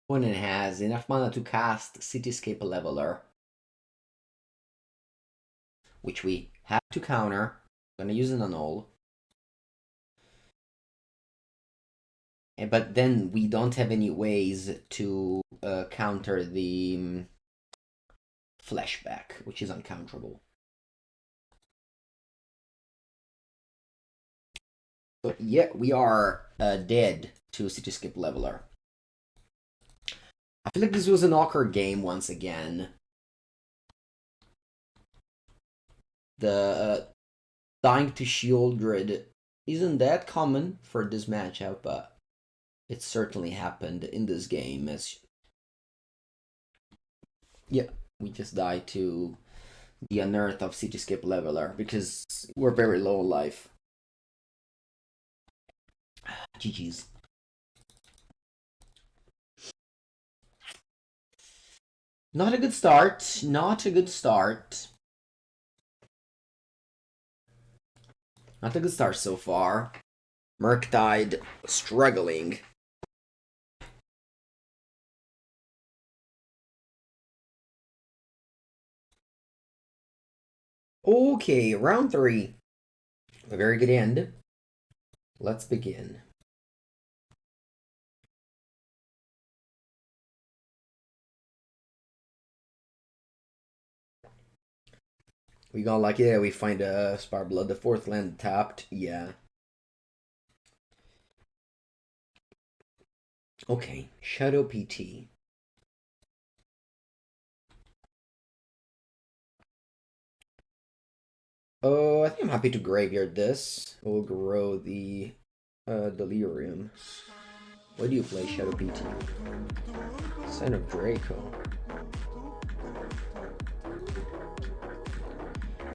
Opponent has enough mana to cast Cityscape Leveler, which we have to counter. I'm gonna use an Annul. But then we don't have any ways to counter the Flashback, which is uncounterable. So yeah, we are dead to Cityscape Leveler. I feel like this was an awkward game once again. The dying to Shieldred isn't that common for this matchup, but it certainly happened in this game. As yeah, we just died to the unearth of Cityscape Leveler because we're very low life. GG's. Not a good start. Not a good start. Not a good start so far. Murktide struggling. Okay, round 3. A very good end. Let's begin. We got lucky that we find a Spirebluff, the 4th land tapped. Yeah. Okay, Shadow PT. Oh, I think I'm happy to graveyard this. We'll grow the Delirium. What do you play, Shadow PT? Sign of Draco.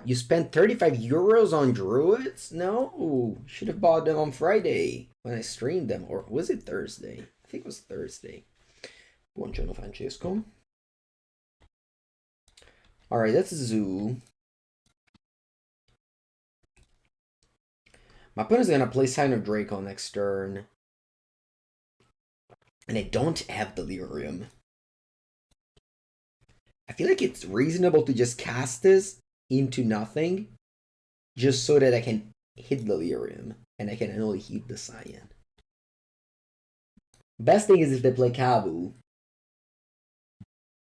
You spent 35 euros on Druids? No, should have bought them on Friday when I streamed them. Or was it Thursday? I think it was Thursday. Buongiorno, Francesco. Alright, that's Zoo. My opponent's gonna play Sign of Draco next turn. And I don't have Delirium. I feel like it's reasonable to just cast this into nothing just so that I can hit Delirium and I can Unholy Heat the Cyan. Best thing is if they play Kabu.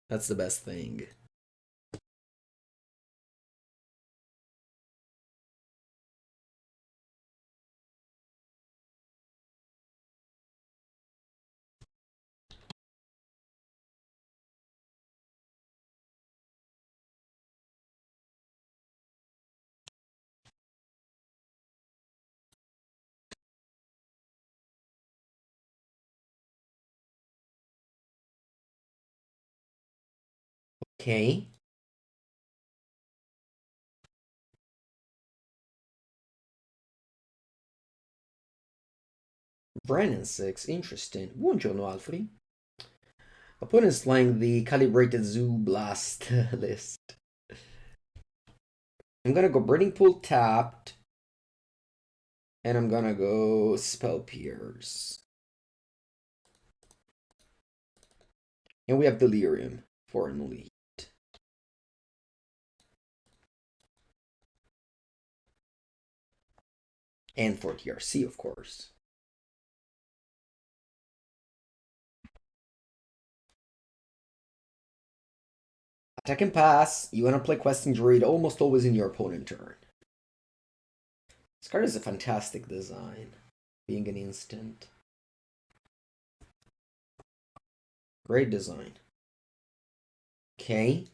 That's the best thing. Okay. Brennan 6, interesting. Buongiorno, Alfred. Opponent's playing the Calibrated Zoo Blast list. I'm gonna go Breeding Pool tapped. And I'm gonna go Spell Pierce. And we have Delirium for Unholy Heat. And for TRC, of course. Attack and pass. You want to play Questing Druid almost always in your opponent turn. This card is a fantastic design, being an instant. Great design. Okay.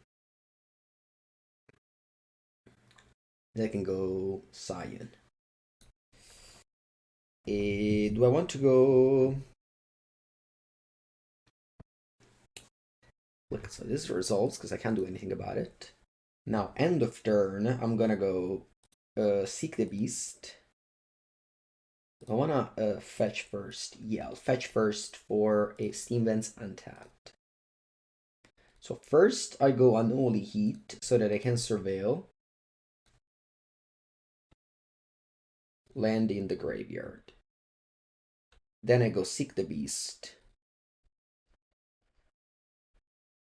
Then I can go Cyan. Do I want to go? Look, so this is results because I can't do anything about it. Now, end of turn, I'm gonna go Seek the Beast. I wanna fetch first. Yeah, I'll fetch first for a Steam Vents Untapped. So first I go Unholy Heat so that I can Surveil. Land in the graveyard. Then I go Seek the Beast.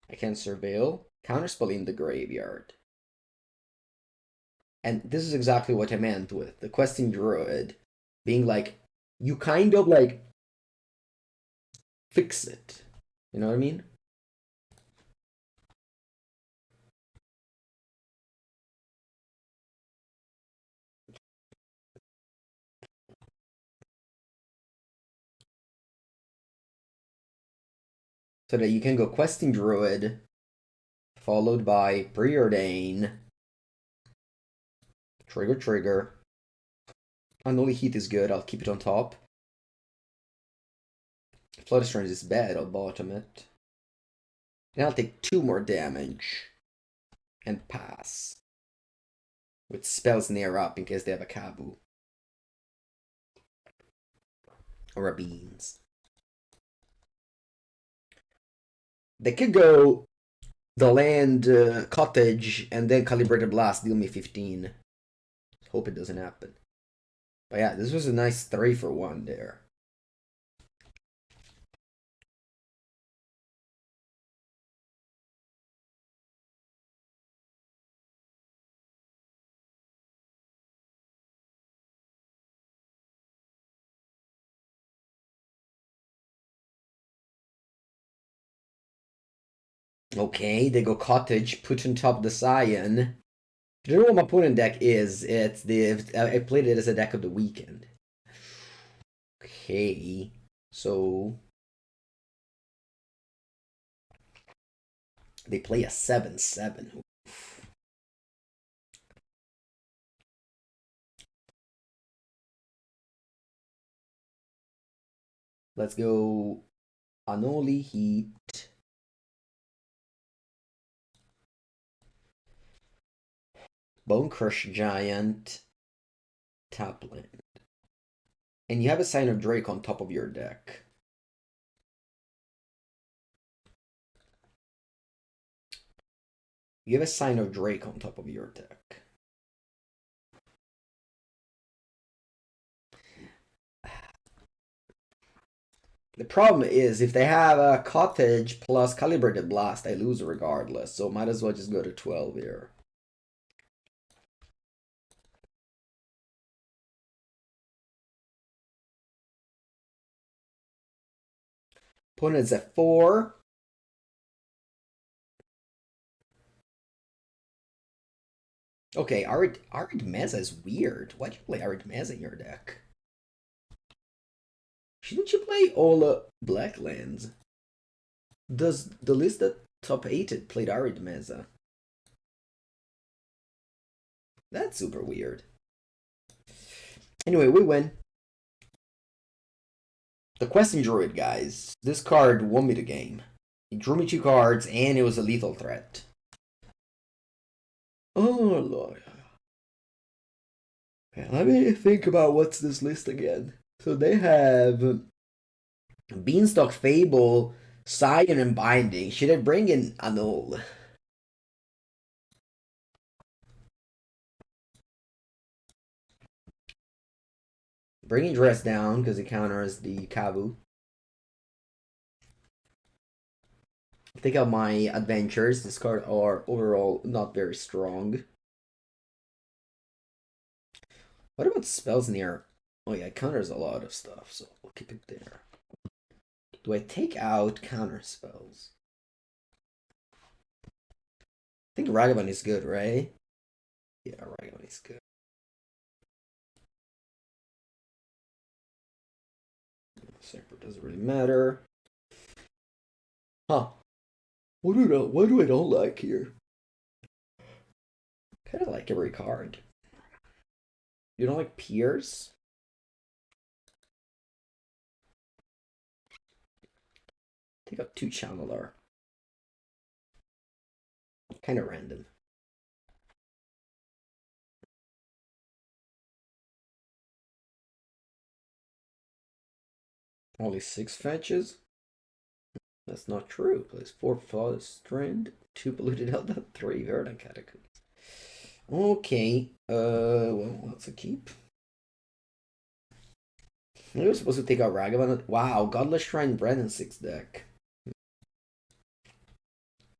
I can Surveil, Counterspell in the graveyard. And this is exactly what I meant with the Questing Druid being like, you kind of like fix it. You know what I mean? So that you can go Questing Druid, followed by Preordain, trigger. Unholy Heat is good, I'll keep it on top. Flooded Strand is bad, I'll bottom it. And I'll take 2 more damage. And pass. With Spell Snare up in case they have a Kabu. Or a Beans. They could go the land Cottage and then Calibrated Blast, deal me 15. Hope it doesn't happen. But yeah, this was a nice 3 for 1 there. Okay, they go Cottage, put on top the Scion. Do you know what my opponent deck is? It's the I played it as a deck of the weekend. Okay, so they play a 7/7. Let's go Unholy Heat. Bonecrusher Giant. Top land. And you have a Sign of Drake on top of your deck. You have a Sign of Drake on top of your deck. The problem is, if they have a Cottage plus Calibrated Blast, I lose regardless. So might as well just go to 12 here. Opponent's at 4. Okay, Arid Meza is weird. Why'd you play Arid Meza in your deck? Shouldn't you play all black lands? Does the list that top 8 played Arid Meza? That's super weird. Anyway, we win. The Questing Druid, guys. This card won me the game. He drew me 2 cards, and it was a lethal threat. Oh, Lord. Okay, let me think about what's this list again. So they have Beanstalk, Fable, Scion, and Binding. Should I bring in Annul? Bringing Dress down because it counters the Kabu. Think of my adventures. This card are overall not very strong. What about Spell Snare? Oh yeah, it counters a lot of stuff, so we'll keep it there. Do I take out Counterspells? I think Ragavan is good, right? Yeah, Ragavan is good. Separate doesn't really matter. Huh. What do I don't like here? Kind of like every card. You don't like Piers? Take out 2 Channeler. Kind of random. Only 6 fetches? That's not true. Plays 4 Flooded Strand, 2 Polluted Delta, 3 Verdant Catacombs. Okay, well, that's a keep. I was supposed to take out Ragavan. Wow, Godless Shrine Bread in 6 deck.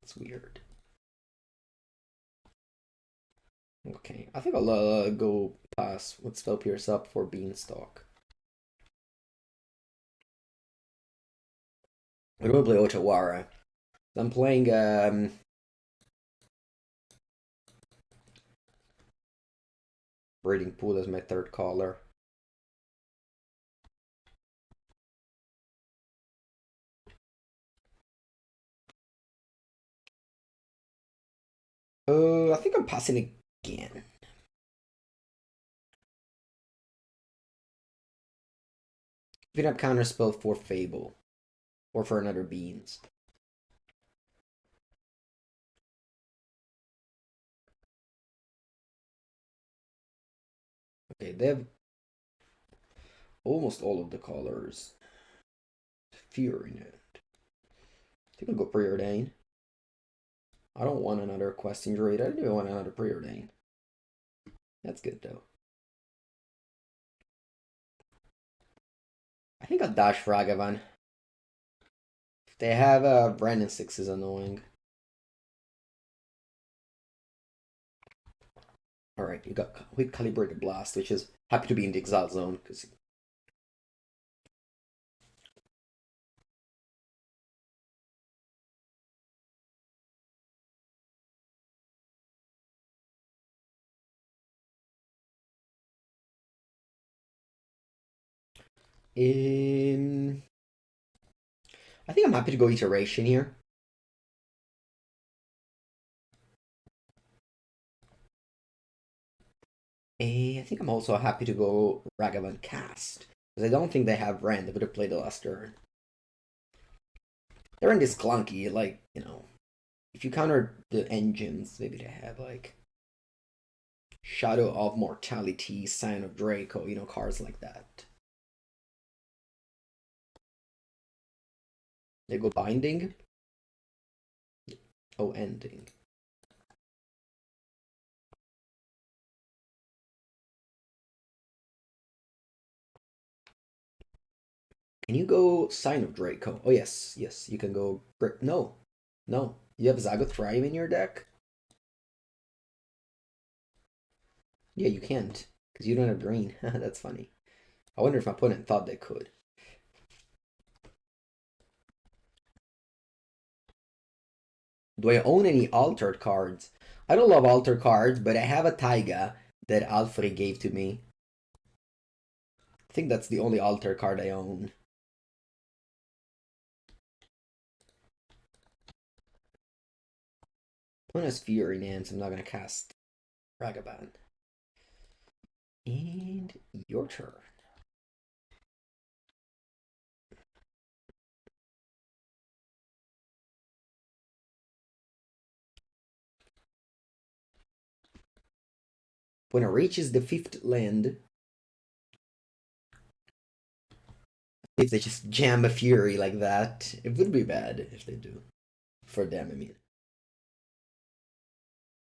That's weird. Okay, I think I'll go pass with Spell Pierce up for Beanstalk. I don't play Otawara. I'm playing Breeding Pool as my 3rd caller. I think I'm passing again. Pick up Counterspell for Fable. Or for another Beans. Okay, they have almost all of the colors. Fear in it. I think I'll go Preordain. I don't want another Questing Druid. I don't even want another Preordain. That's good though. I think I'll dash Ragavan. If they have Brandon 6 is annoying. Alright, you got Quick Calibrated Blast, which is happy to be in the Exile Zone because I think I'm happy to go Iteration here. I think I'm also happy to go Ragavan Cast. Because I don't think they have Rand. They would have played the last turn. Their Rand is clunky, like, you know. If you counter the engines, maybe they have like Shadow of Mortality, Sign of Draco, you know, cards like that. They go Binding. Oh, Ending. Can you go Sign of Draco? Oh, yes, yes, you can go. No, no. You have Zagoth in your deck? Yeah, you can't. Because you don't have green. That's funny. I wonder if my opponent thought they could. Do I own any altered cards? I don't love altered cards, but I have a Taiga that Alfred gave to me. I think that's the only altered card I own. Opponent has Fury Nance. I'm not going to cast Ragavan. And your turn. When it reaches the 5th land, if they just jam a Fury like that, it would be bad if they do. For them, I mean.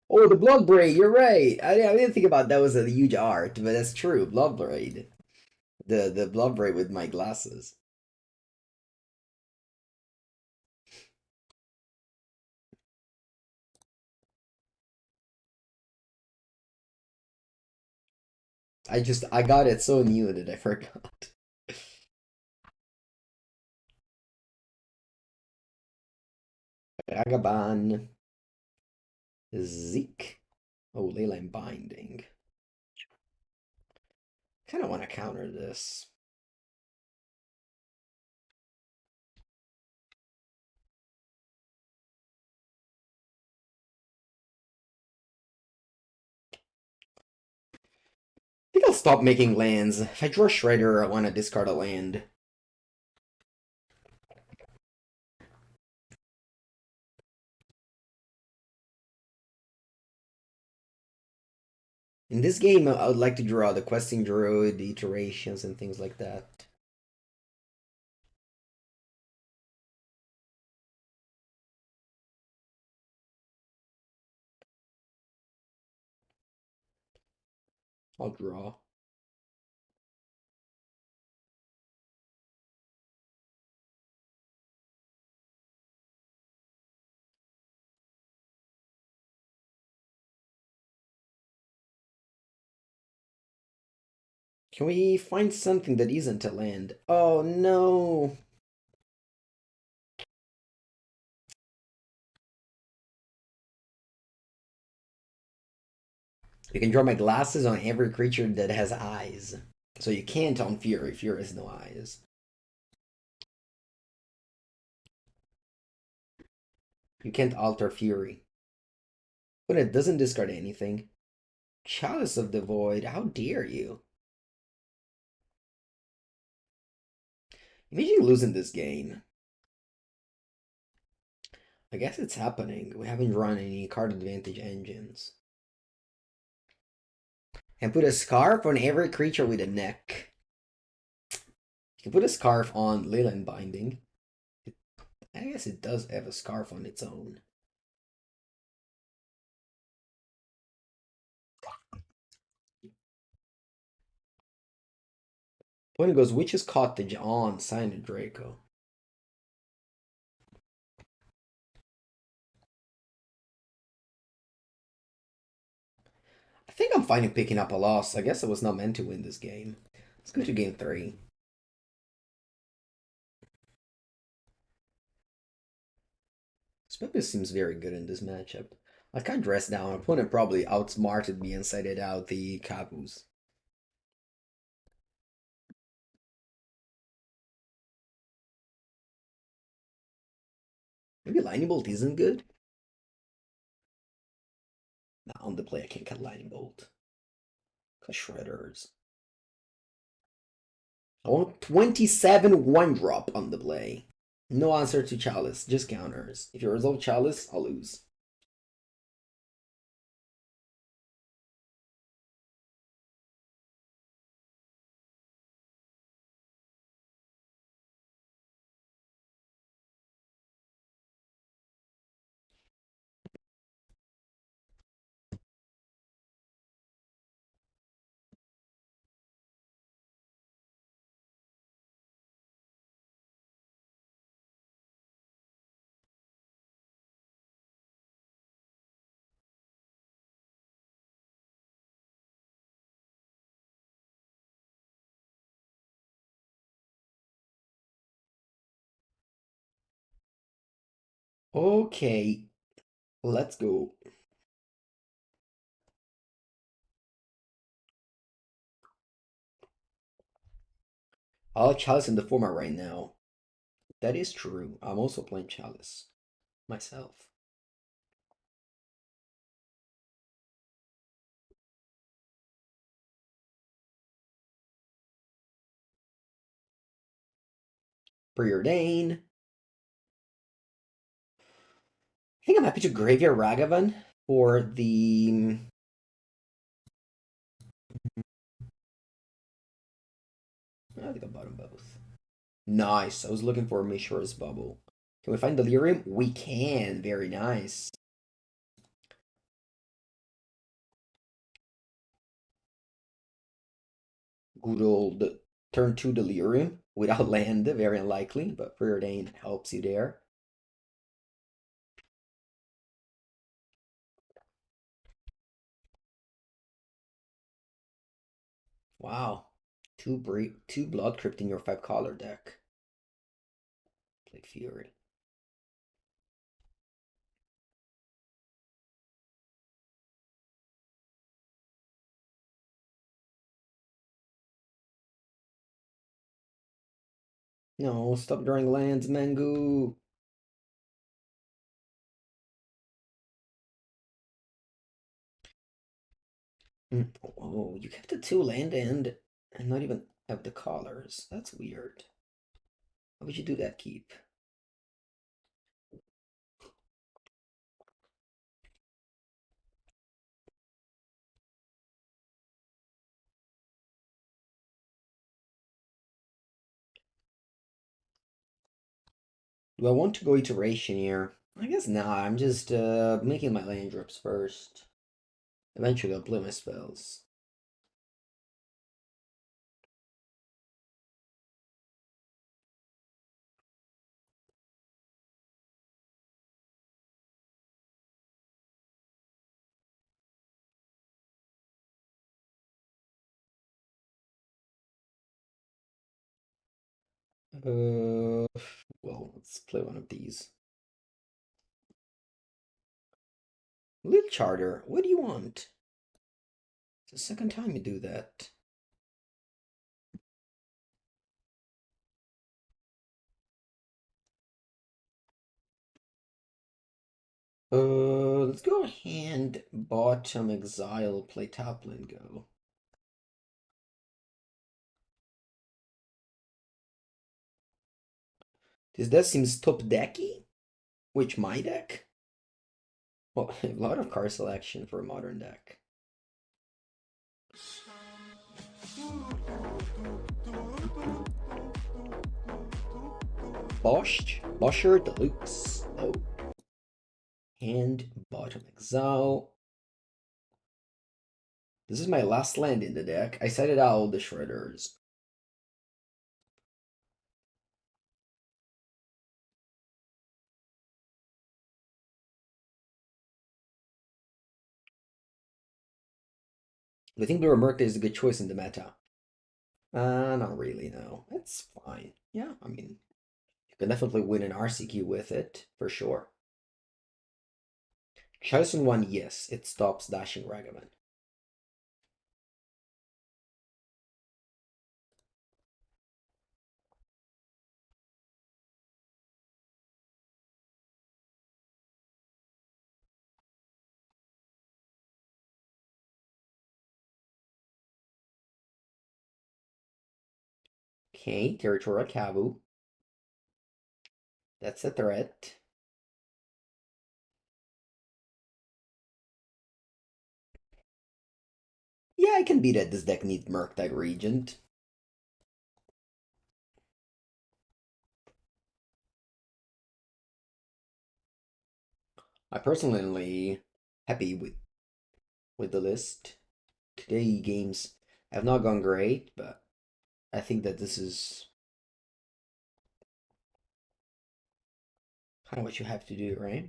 Oh, the Bloodbraid, you're right. I didn't think about that was a huge art, but that's true. Bloodbraid. The Bloodbraid with my glasses. I got it so new that I forgot. Ragavan. Zeke. Oh, Leyline Binding. Kind of want to counter this. I think I'll stop making lands. If I draw Shredder, I want to discard a land. In this game, I would like to draw the Questing Druid, the iterations, and things like that. I'll draw. Can we find something that isn't a land? Oh no! You can draw my glasses on every creature that has eyes. So you can't on Fury. Fury has no eyes. You can't alter Fury. But it doesn't discard anything. Chalice of the Void, how dare you? Imagine losing this game. I guess it's happening. We haven't run any card advantage engines. And put a scarf on every creature with a neck. You can put a scarf on Leyline Binding. I guess it does have a scarf on its own. Point goes Witch's Cottage on Sign Draco. I think I'm finally picking up a loss. I guess I was not meant to win this game. Let's go to game 3. Spell seems very good in this matchup. I can't dress down. Opponent probably outsmarted me and sided out the Kabus. Maybe Lightning Bolt isn't good? Nah, on the play I can't cut Lightning Bolt. Cut Shredders. I want 27 1-drop on the play. No answer to Chalice, just counters. If you resolve Chalice, I'll lose. Okay, let's go. I'll Chalice in the format right now. That is true. I'm also playing Chalice myself. Preordain. I think I'm happy to Graveyard Ragavan for the. I think I bought them both. Nice. I was looking for Mishra's Bauble. Can we find Delirium? We can. Very nice. Good old turn 2 Delirium without land. Very unlikely, but Preordain helps you there. Wow. Two Blood Crypt in your 5-color deck. Play Fury. No, stop drawing lands, Mangu. Oh, you kept the 2 land and not even have the colors. That's weird. Why would you do that, Keep? Do I want to go iteration here? I guess not. I'm just making my land drops first. Eventually I'll play my spells. Well, let's play one of these. Little Charter, what do you want? It's the second time you do that. Let's go hand bottom exile, play top lane, go. This deck seems top decky. Which my deck? Well, a lot of card selection for a modern deck. Bosher Deluxe. Oh. Hand bottom exile. This is my last land in the deck. I set it out the Shredders. I think Blue Murktide is a good choice in the meta. Not really, no. It's fine. Yeah, I mean, you can definitely win an RCQ with it, for sure. Chalice in 1, yes, it stops dashing Ragavan. Okay, Territorial Kabu. That's a threat. Yeah, I can beat it. This deck needs Murktide Regent. I personally happy with the list. Today games have not gone great, but I think that this is kind of what you have to do, right?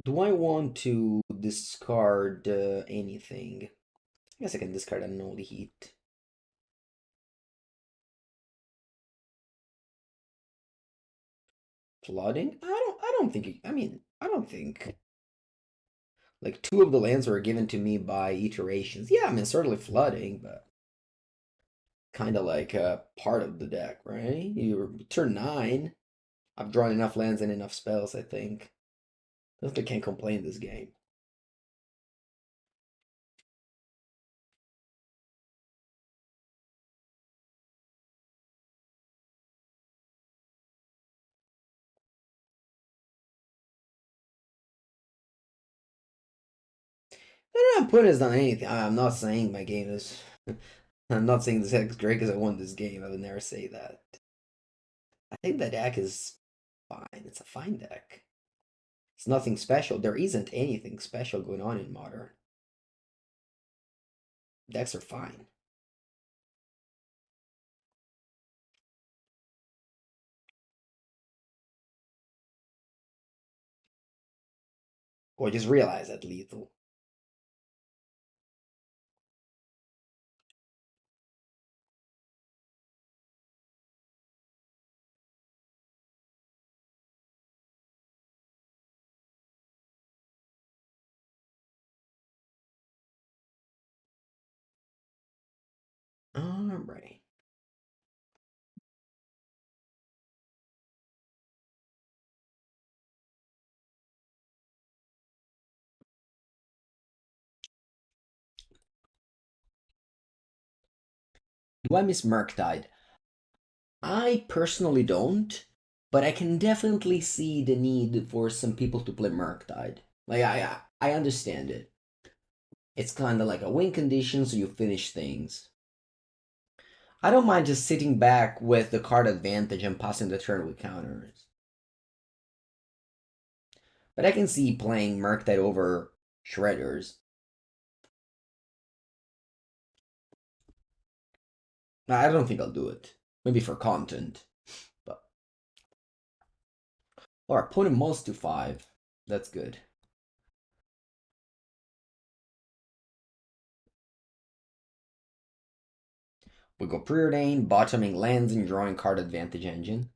Do I want to discard anything? I guess I can discard Unholy Heat. Flooding? I don't think I don't think like two of the lands were given to me by iterations. Yeah, I mean certainly flooding, but kind of like part of the deck, right? You turn 9. I've drawn enough lands and enough spells, I think. Definitely can't complain this game. I'm putting this on anything. I'm not saying my game is. I'm not saying this deck is great because I won this game. I would never say that. I think the deck is fine. It's a fine deck. It's nothing special. There isn't anything special going on in Modern. Decks are fine. Or just realize that lethal. Alright. Do I miss Murktide? I personally don't, but I can definitely see the need for some people to play Murktide. Like I understand it. It's kind of like a win condition, so you finish things. I don't mind just sitting back with the card advantage and passing the turn with counters. But I can see playing Murktide over Shredders. I don't think I'll do it. Maybe for content. But alright, put him most to 5. That's good. We go Preordain, bottoming lands and drawing card advantage engine.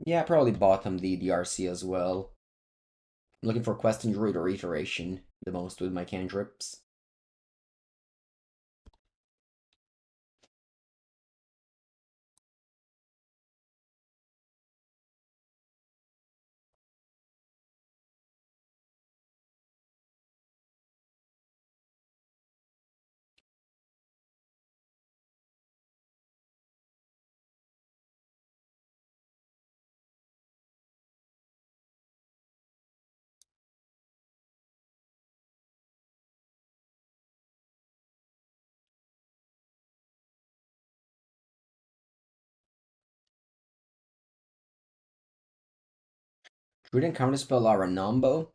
Yeah, probably bottom the RC as well. I'm looking for Questing Druid or Iteration the most with my cantrips. Druid and Counterspell are a nombo.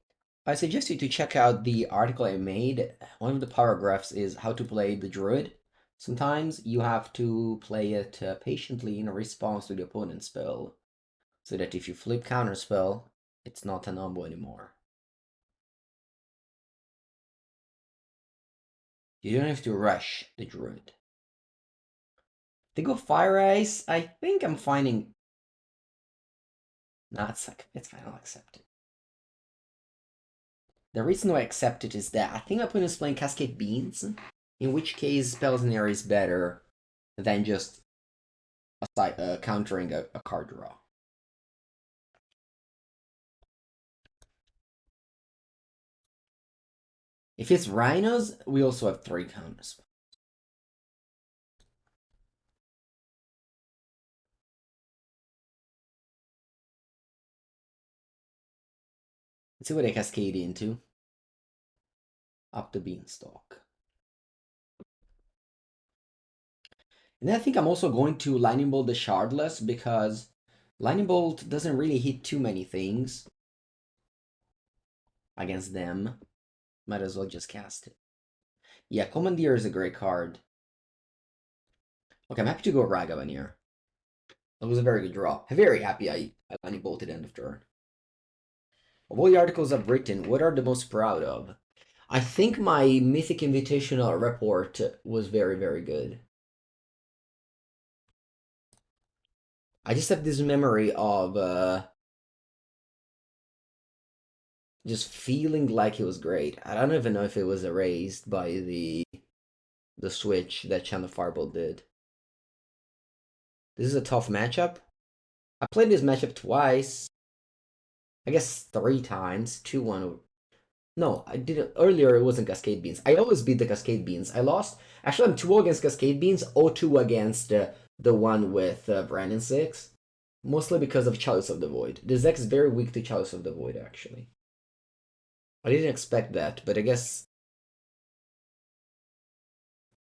I suggest you to check out the article I made. One of the paragraphs is how to play the Druid. Sometimes you have to play it patiently in response to the opponent's spell, so that if you flip Counterspell, it's not a nombo anymore. You don't have to rush the Druid. They go Fire Ice. I think I'm finding. Nah, it's fine. I'll accept it. The reason why I accept it is that I think my opponent is playing Cascade Beans, in which case Spell Snare is better than just countering a card draw. If it's Rhinos, we also have 3 counters. Let's see what I cascade into. Up the Beanstalk. And then I think I'm also going to Lightning Bolt the Shardless, because Lightning Bolt doesn't really hit too many things against them. Might as well just cast it. Yeah, Commandeer is a great card. Okay, I'm happy to go Ragavan here. That was a very good draw. I'm very happy I Lightning Bolted end of turn. Of all the articles I've written, what are the most proud of? I think my Mythic Invitational report was very, very good. I just have this memory of just feeling like it was great. I don't even know if it was erased by the switch that Channel Fireball did. This is a tough matchup. I played this matchup twice. I guess 3 times. 2-1. No, I did it earlier. It wasn't Cascade Beans. I always beat the Cascade Beans. I lost. Actually, I'm 2-0 against Cascade Beans, 0-2 against the one with Brandon 6. Mostly because of Chalice of the Void. This deck is very weak to Chalice of the Void, actually. I didn't expect that, but I guess...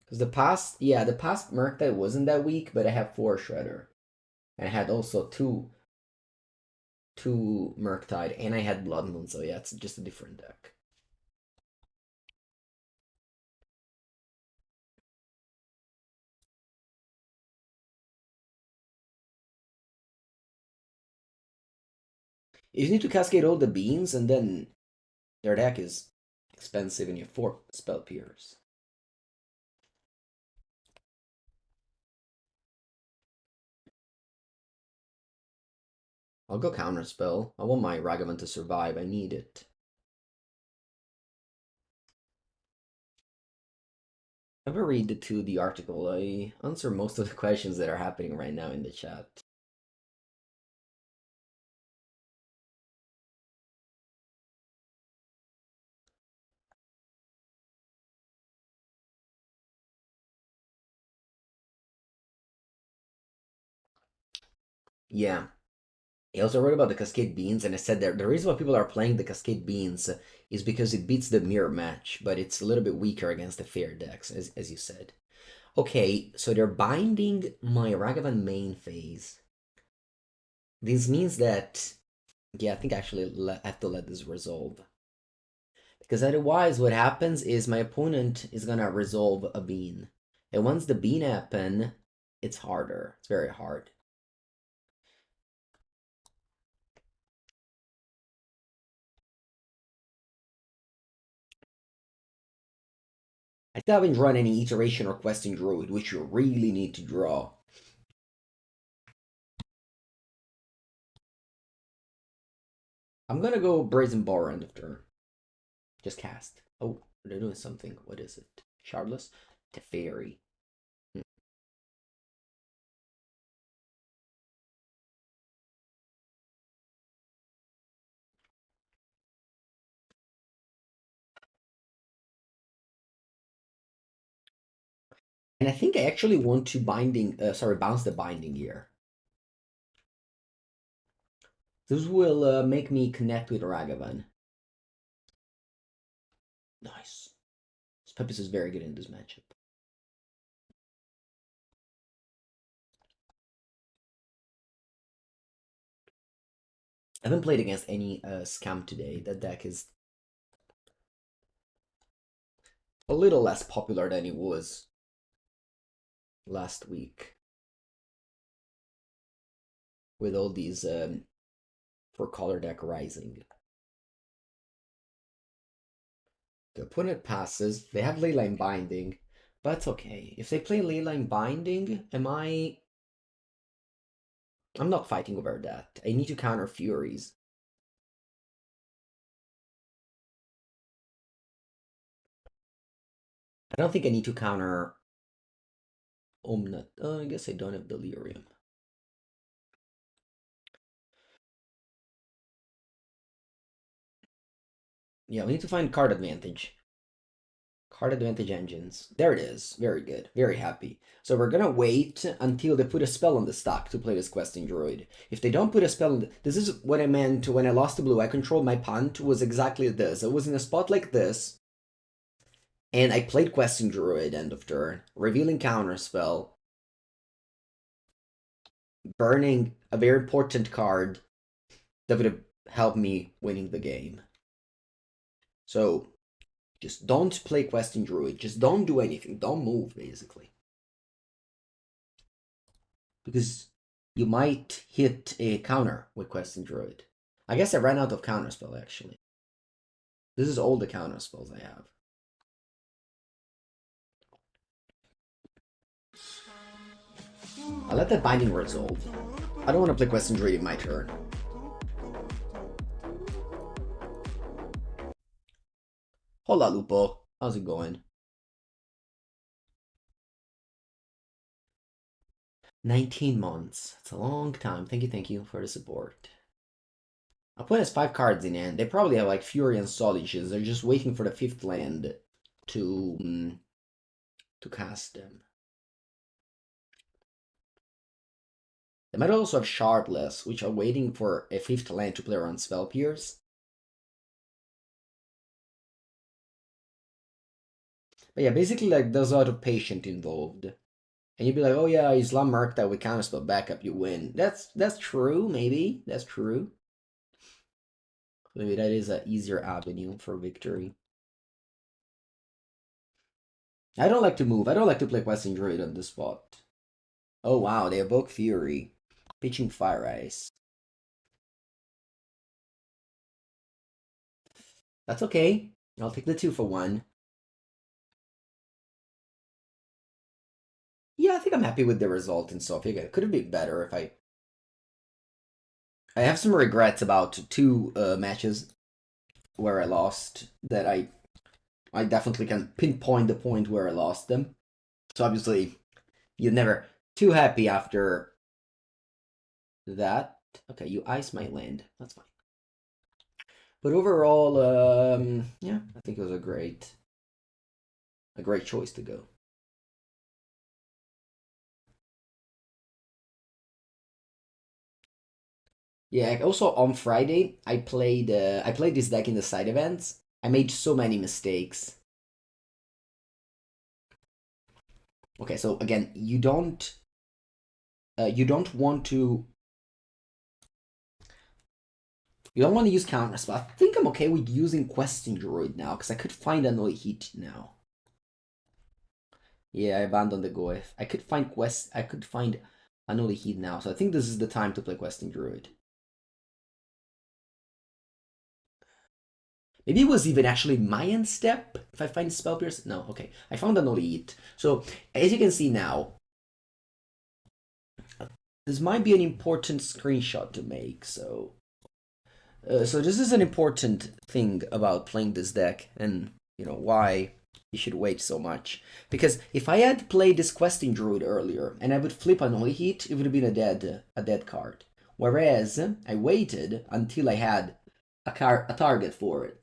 Because the past Murktide wasn't that weak, but I have 4 Shredder. And I had also 2 Murktide, and I had Blood Moon, so yeah, it's just a different deck. You need to cascade all the beans, and then their deck is expensive, and you have 4 Spell Pierce. I'll go Counterspell. I want my Ragavan to survive. I need it. Have a read the article. I answer most of the questions that are happening right now in the chat. Yeah. I also wrote about the Cascade Beans, and I said that the reason why people are playing the Cascade Beans is because it beats the mirror match, but it's a little bit weaker against the fair decks, as you said. Okay, so they're binding my Ragavan main phase. This means that, yeah, I think actually I have to let this resolve. Because otherwise what happens is my opponent is gonna resolve a bean. And once the bean happen, it's harder. It's very hard. I still haven't drawn any iteration or questing druid, which you really need to draw. I'm gonna go Brazen Borrower end of turn. Just cast. Oh, they're doing something. What is it? Shardless? Teferi. And I think I actually want to bounce the binding here. This will make me connect with Ragavan. Nice. Peppers is very good in this matchup. I haven't played against any scam today. That deck is a little less popular than it was last week. With all these for color deck rising. The opponent passes. They have Leyline Binding, but it's okay. If they play Leyline Binding, I'm not fighting over that. I need to counter Furies. I don't think I need to counter Omnath. I guess I don't have Delirium. Yeah, we need to find card advantage. Card advantage engines. There it is. Very good. Very happy. So we're gonna wait until they put a spell on the stack to play this Questing Druid. If they don't put a spell on the... This is what I meant when I lost to blue. I controlled my punt was exactly this. I was in a spot like this. And I played Questing Druid end of turn. Revealing Counterspell. Burning a very important card that would have helped me winning the game. So just don't play Questing Druid. Just don't do anything. Don't move, basically. Because you might hit a counter with Questing Druid. I guess I ran out of Counterspell, actually. This is all the Counterspells I have. I'll let that Binding resolve. I don't want to play Questing Druid in my turn. Hola, Lupo. How's it going? 19 months. It's a long time. Thank you for the support. Opponent has 5 cards in hand. They probably have like Fury and Solitudes. They're just waiting for the 5th land to cast them. They might also have Sharpless, which are waiting for a 5th land to play around Spell Pierce. But yeah, basically like there's a lot of patience involved. And you'd be like, oh yeah, you slam Murktide with Counterspell backup, you win. That's true, maybe. That's true. Maybe that is an easier avenue for victory. I don't like to move. I don't like to play Questing Druid on the spot. Oh wow, they evoke Fury. Pitching Fire Ice. That's okay. I'll take the 2 for 1. Yeah, I think I'm happy with the result in Sofia. It could have been better if I have some regrets about 2 matches where I lost that I definitely can pinpoint the point where I lost them. So obviously, you're never too happy after that. Okay, you ice my land. That's fine. But overall, yeah, I think it was a great choice to go. Yeah. Also on Friday, I played this deck in the side events. I made so many mistakes. Okay, so again, you don't want to You don't want to use Counterspell. I think I'm okay with using Questing Druid now, because I could find Unholy Heat now. Yeah, I abandoned the Goeth. I could find Unholy Heat now, so I think this is the time to play Questing Druid. Maybe it was even actually my end step if I find Spell Pierce. No, okay. I found Unholy Heat. So, as you can see now, this might be an important screenshot to make, so... so this is an important thing about playing this deck, and, you know, why you should wait so much. Because if I had played this Questing Druid earlier, and I would flip Unholy Heat, it would have been a dead card. Whereas, I waited until I had a target for it.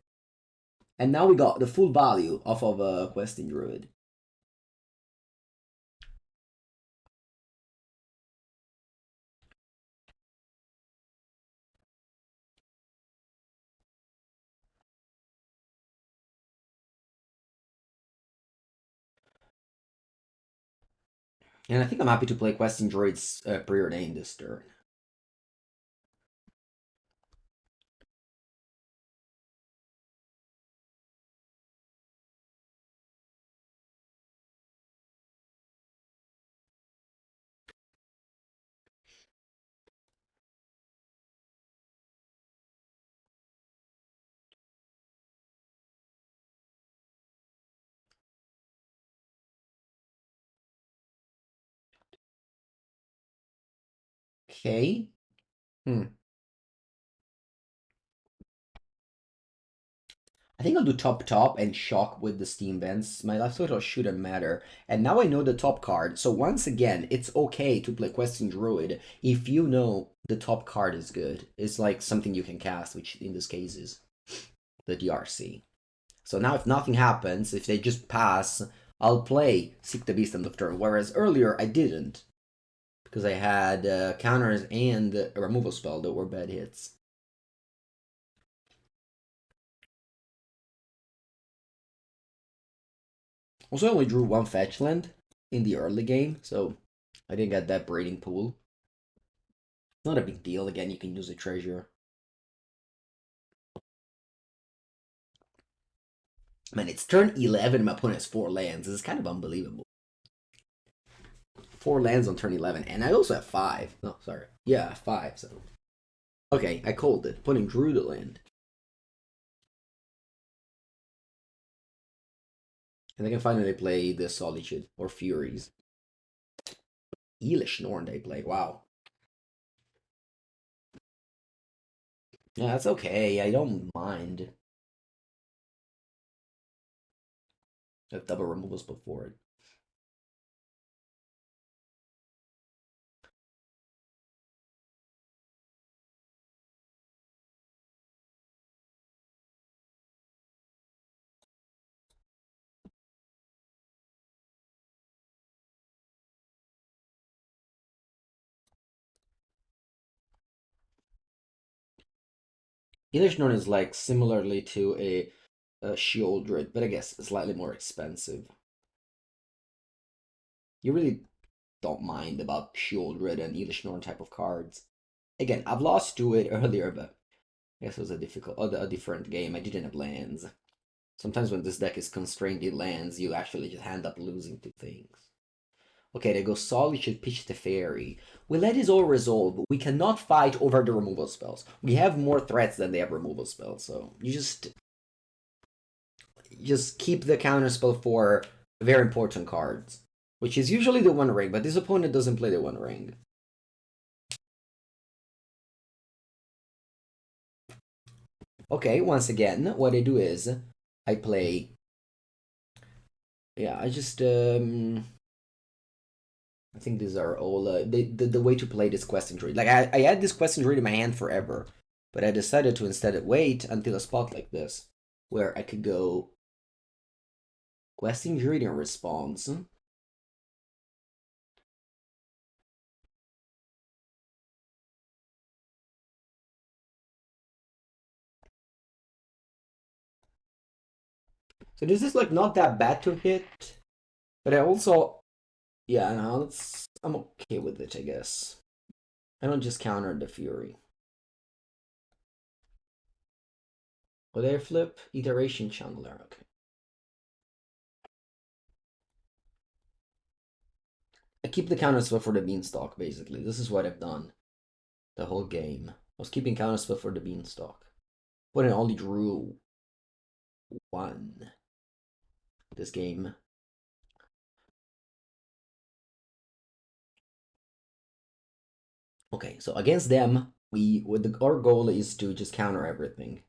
And now we got the full value of a Questing Druid. And I think I'm happy to play Questing Druid's Preordain this turn. Okay. I think I'll do top and shock with the Steam Vents. My life total shouldn't matter. And now I know the top card. So once again, it's okay to play Questing Druid if you know the top card is good. It's like something you can cast, which in this case is the DRC. So now if nothing happens, if they just pass, I'll play Seek the Beast end of turn. Whereas earlier I didn't. Because I had counters and a removal spell that were bad hits. Also, I only drew one fetch land in the early game, so I didn't get that breeding pool. Not a big deal. Again, you can use a treasure. Man, it's turn 11 and my opponent has 4 lands. This is kind of unbelievable. 4 lands on turn 11. And I also have 5. No, sorry. Yeah, 5. So okay, I called it. Putting Druid to land. And I can finally play the Solitude or Furies. Elish Norn they play. Wow. Yeah, that's okay. I don't mind. I have double removals before it. Elish Norn is like similarly to a Shieldred, but I guess slightly more expensive. You really don't mind about Shieldred and Elish Norn type of cards. Again, I've lost to it earlier, but I guess it was a different game. I didn't have lands. Sometimes when this deck is constrained in lands, you actually just end up losing to things. Okay, they go Solitude, Pitch the Fairy. We let this all resolve. We cannot fight over the removal spells. We have more threats than they have removal spells, so you just keep the counterspell for very important cards, which is usually the One Ring, but this opponent doesn't play the One Ring. Okay, once again, what I do is I play. Yeah, I just I think these are all the way to play this Questing Druid. Like I had this Questing Druid in my hand forever, but I decided to instead wait until a spot like this, where I could go Questing Druid in response. So this is like not that bad to hit, but I also, yeah, no, I'm okay with it, I guess. I don't just counter the Fury. Will they flip? Iteration Channeler, okay. I keep the counterspell for the beanstalk, basically. This is what I've done the whole game. I was keeping counterspell for the beanstalk. But I only drew one this game. Okay, so against them, our goal is to just counter everything.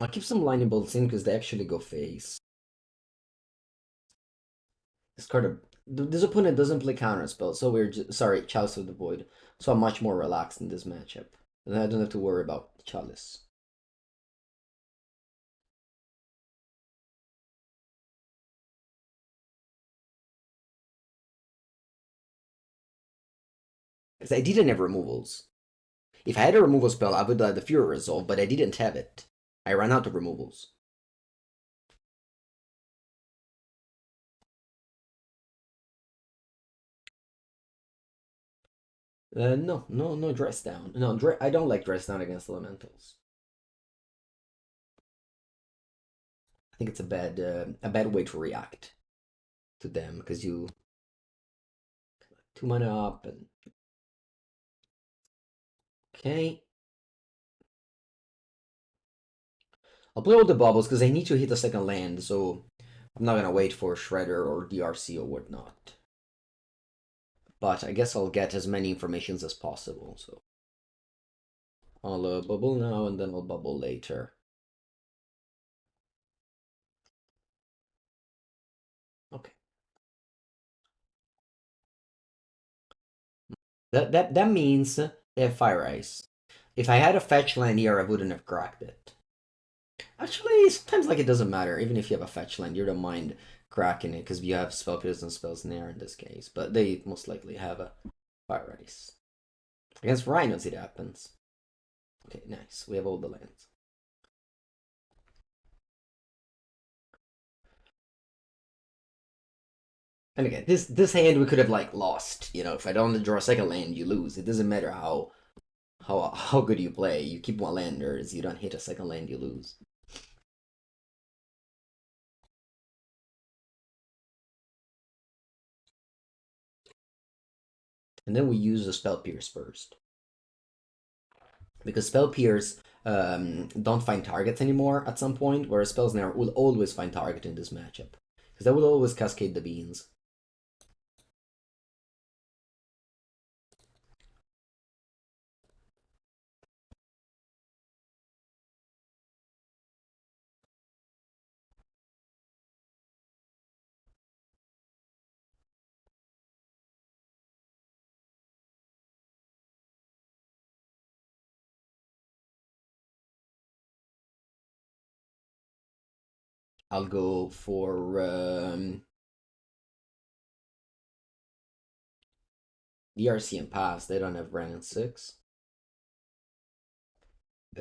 I'll keep some lightning bolts in because they actually go face. This opponent doesn't play counterspell, so we're sorry, Chalice of the Void. So I'm much more relaxed in this matchup. And I don't have to worry about Chalice. Because I didn't have removals. If I had a removal spell, I would let the Fury resolve, but I didn't have it. I ran out of removals. No dress down. No, I don't like dress down against elementals. I think it's a bad way to react to them because you 2 mana up and okay. I'll play all the bubbles because I need to hit the second land, so I'm not gonna wait for Shredder or DRC or whatnot. But I guess I'll get as many informations as possible. So I'll bubble now and then I'll bubble later. Okay. That means they have Fire Ice. If I had a fetch land here, I wouldn't have cracked it. Actually, sometimes like it doesn't matter. Even if you have a fetch land, you don't mind cracking it because you have Spell Pierce and Spell Snare in this case. But they most likely have a Fire Ice. Against Rhinos, it happens. Okay, nice. We have all the lands. And again, this hand we could have like lost. You know, if I don't draw a second land, you lose. It doesn't matter how good you play. You keep one landers. You don't hit a second land, you lose. And then we use the Spell Pierce first. Because Spell Pierce don't find targets anymore at some point, whereas Spell Snare will always find target in this matchup. Because that will always cascade the beans. I'll go for DRC and pass. They don't have Brand 6.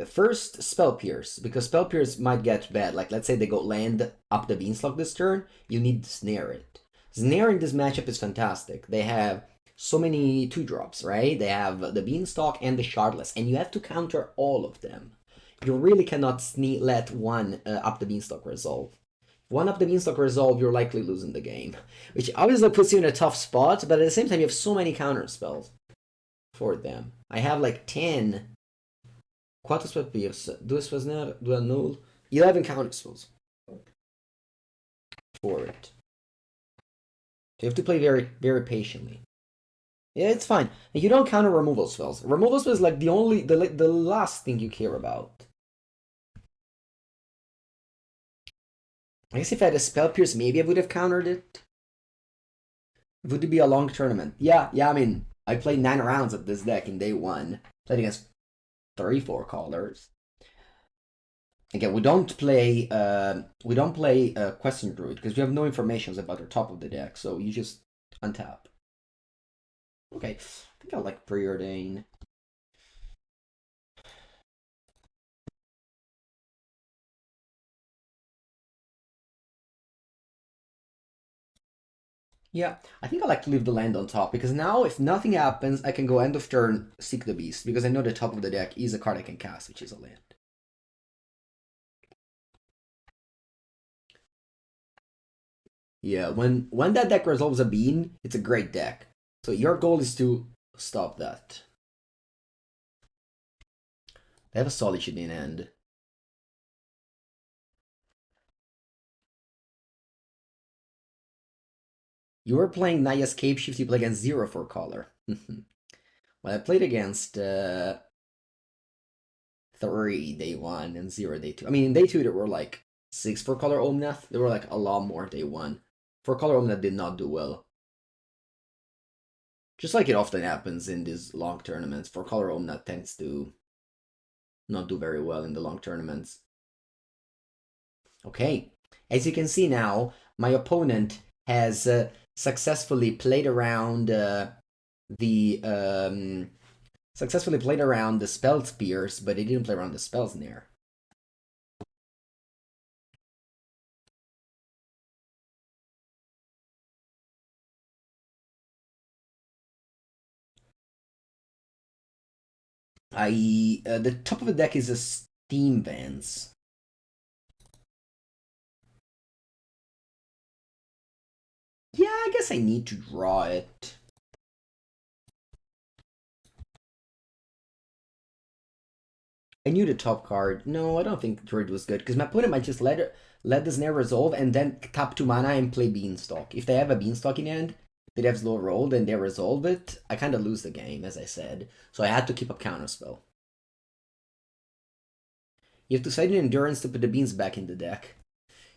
First, Spell Pierce, because Spell Pierce might get bad. Like, let's say they go land up the Beanstalk this turn, you need to snare it. Snare in this matchup is fantastic. They have so many 2-drops, right? They have the Beanstalk and the Shardless, and you have to counter all of them. You really cannot let one up the Beanstalk resolve. One up the Beanstalk resolve, you're likely losing the game. Which obviously puts you in a tough spot, but at the same time, you have so many counter spells for them. I have like 10 quantos spell Pierce, 2 Spell Snare, 2 Annul, 11 counter spells for it. So you have to play very, very patiently. Yeah, it's fine. You don't counter removal spells. Removal spells is like the last thing you care about. I guess if I had a Spell Pierce, maybe I would have countered it. Would it be a long tournament? Yeah, I mean, I played 9 rounds of this deck in day 1. Played against 3-4 callers. Again, we don't play Questing Druid because we have no information about the top of the deck, so you just untap. Okay, I think I like Preordain. Yeah, I think I like to leave the land on top because now if nothing happens, I can go end of turn, Seek the Beast, because I know the top of the deck is a card I can cast, which is a land. Yeah, when that deck resolves a bean, it's a great deck. So your goal is to stop that. They have a Solitude in hand. You were playing Naya's Capeshift, you play against 0 for color. Well, I played against 3 day 1 and 0 day 2. I mean, in day 2 there were like 6 for color Omnath. There were like a lot more day 1. For color Omnath did not do well. Just like it often happens in these long tournaments, for color Omnath tends to not do very well in the long tournaments. Okay, as you can see now, my opponent has successfully played around the spell spears, but he didn't play around the spell snare. The top of the deck is a Steam Vans. Yeah, I guess I need to draw it. I knew the top card. No, I don't think Druid was good, because my opponent might just let the snare resolve and then tap 2 mana and play Beanstalk. If they have a Beanstalk in hand, they have slow roll, then they resolve it, I kind of lose the game, as I said. So I had to keep up Counterspell. You have to cite an Endurance to put the Beans back in the deck.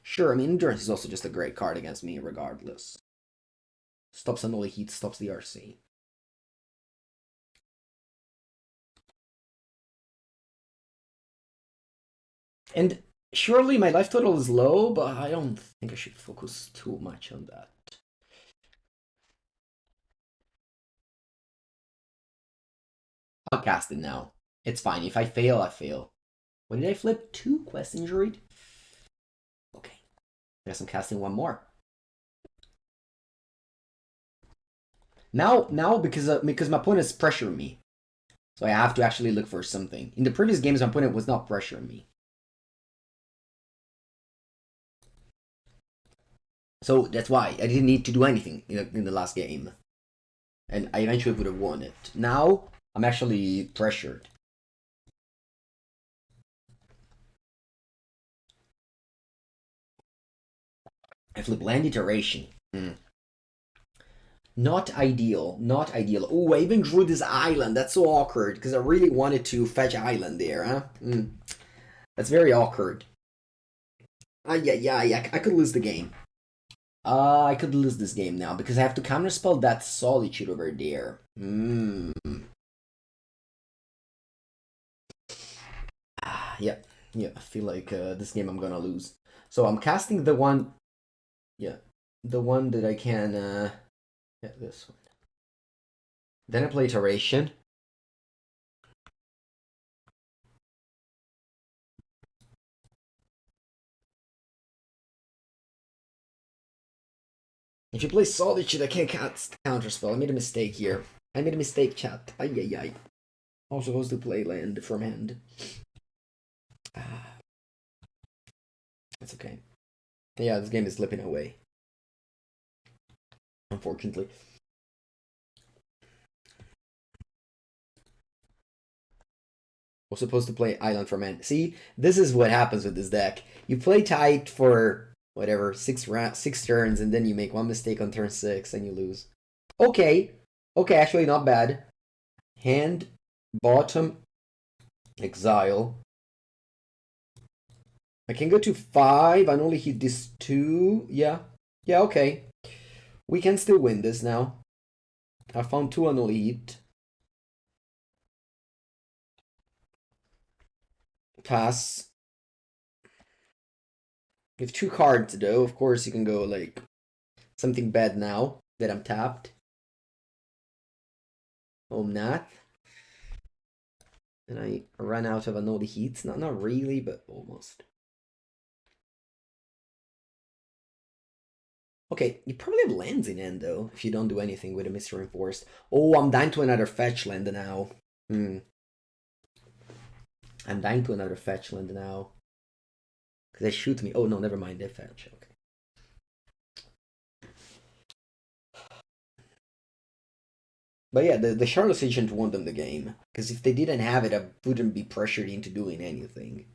Sure, I mean, Endurance is also just a great card against me, regardless. Stops Unholy Heat, stops the RC. And surely my life total is low, but I don't think I should focus too much on that. I'll cast it now. It's fine. If I fail, I fail. When did I flip? 2 Questing Druid? Okay. I guess I'm casting 1 more. Now because my opponent is pressuring me. So I have to actually look for something. In the previous games, my opponent was not pressuring me. So that's why I didn't need to do anything in the last game. And I eventually would have won it. Now, I'm actually pressured. I flip land iteration. Not ideal. Not ideal. Oh, I even drew this island. That's so awkward, because I really wanted to fetch island there, huh? That's very awkward. Yeah. I could lose the game. I could lose this game now, because I have to counterspell that Solitude over there. Yeah. I feel like this game I'm gonna lose. So I'm casting the one... Yeah. The one that I can... Yeah, this one. Then I play Iteration. If you play Solitude, I can't cast Counterspell. I made a mistake here. I made a mistake, chat. Ay. I was supposed to play land from hand. That's okay. Yeah, this game is slipping away. Unfortunately. Was supposed to play Island from hand. See, this is what happens with this deck. You play tight for whatever 6 turns, and then you make one mistake on turn 6 and you lose. Okay, actually not bad. Hand, bottom, exile. I can go to 5. I only hit this 2. Yeah, okay. We can still win this now. I found 2 Unholy Heat. Pass. You have 2 cards though. Of course, you can go like something bad now that I'm tapped. Omnath. And I ran out of Unholy Heats. Not really, but almost. Okay, you probably have lands in end though, if you don't do anything with a Misty Rainforest. Oh, I'm dying to another fetch land now. I'm dying to another fetch land now. Because they shoot me. Oh no, never mind, they fetch. Okay. But yeah, the Chalice agent won them the game. Because if they didn't have it, I wouldn't be pressured into doing anything.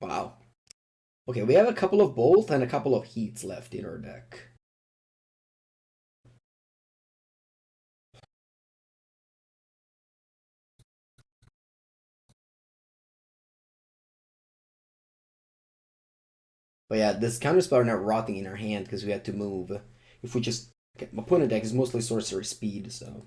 Wow. Okay, we have a couple of both and a couple of heats left in our deck. But yeah, this counterspell are not rotting in our hand because we had to move. If we just... Okay, my opponent deck is mostly sorcery speed, so...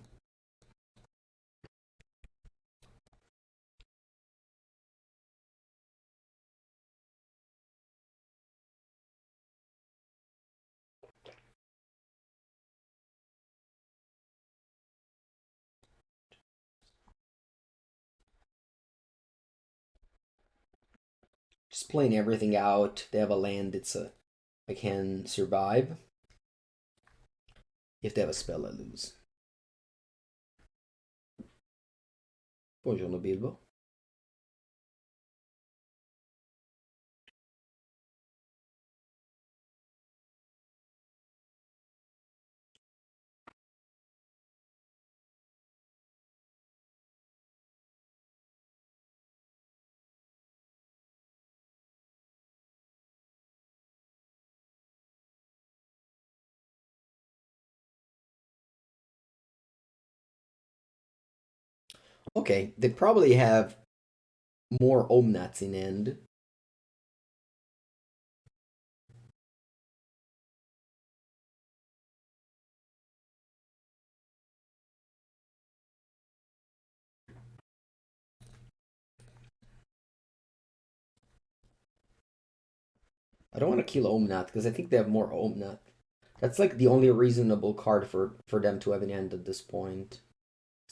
Just playing everything out. They have a land, I can survive. If they have a spell, I lose. Buongiorno, Bilbo. Okay, they probably have more Omnaths in end. I don't want to kill Omnath because I think they have more Omnath. That's like the only reasonable card for them to have an end at this point.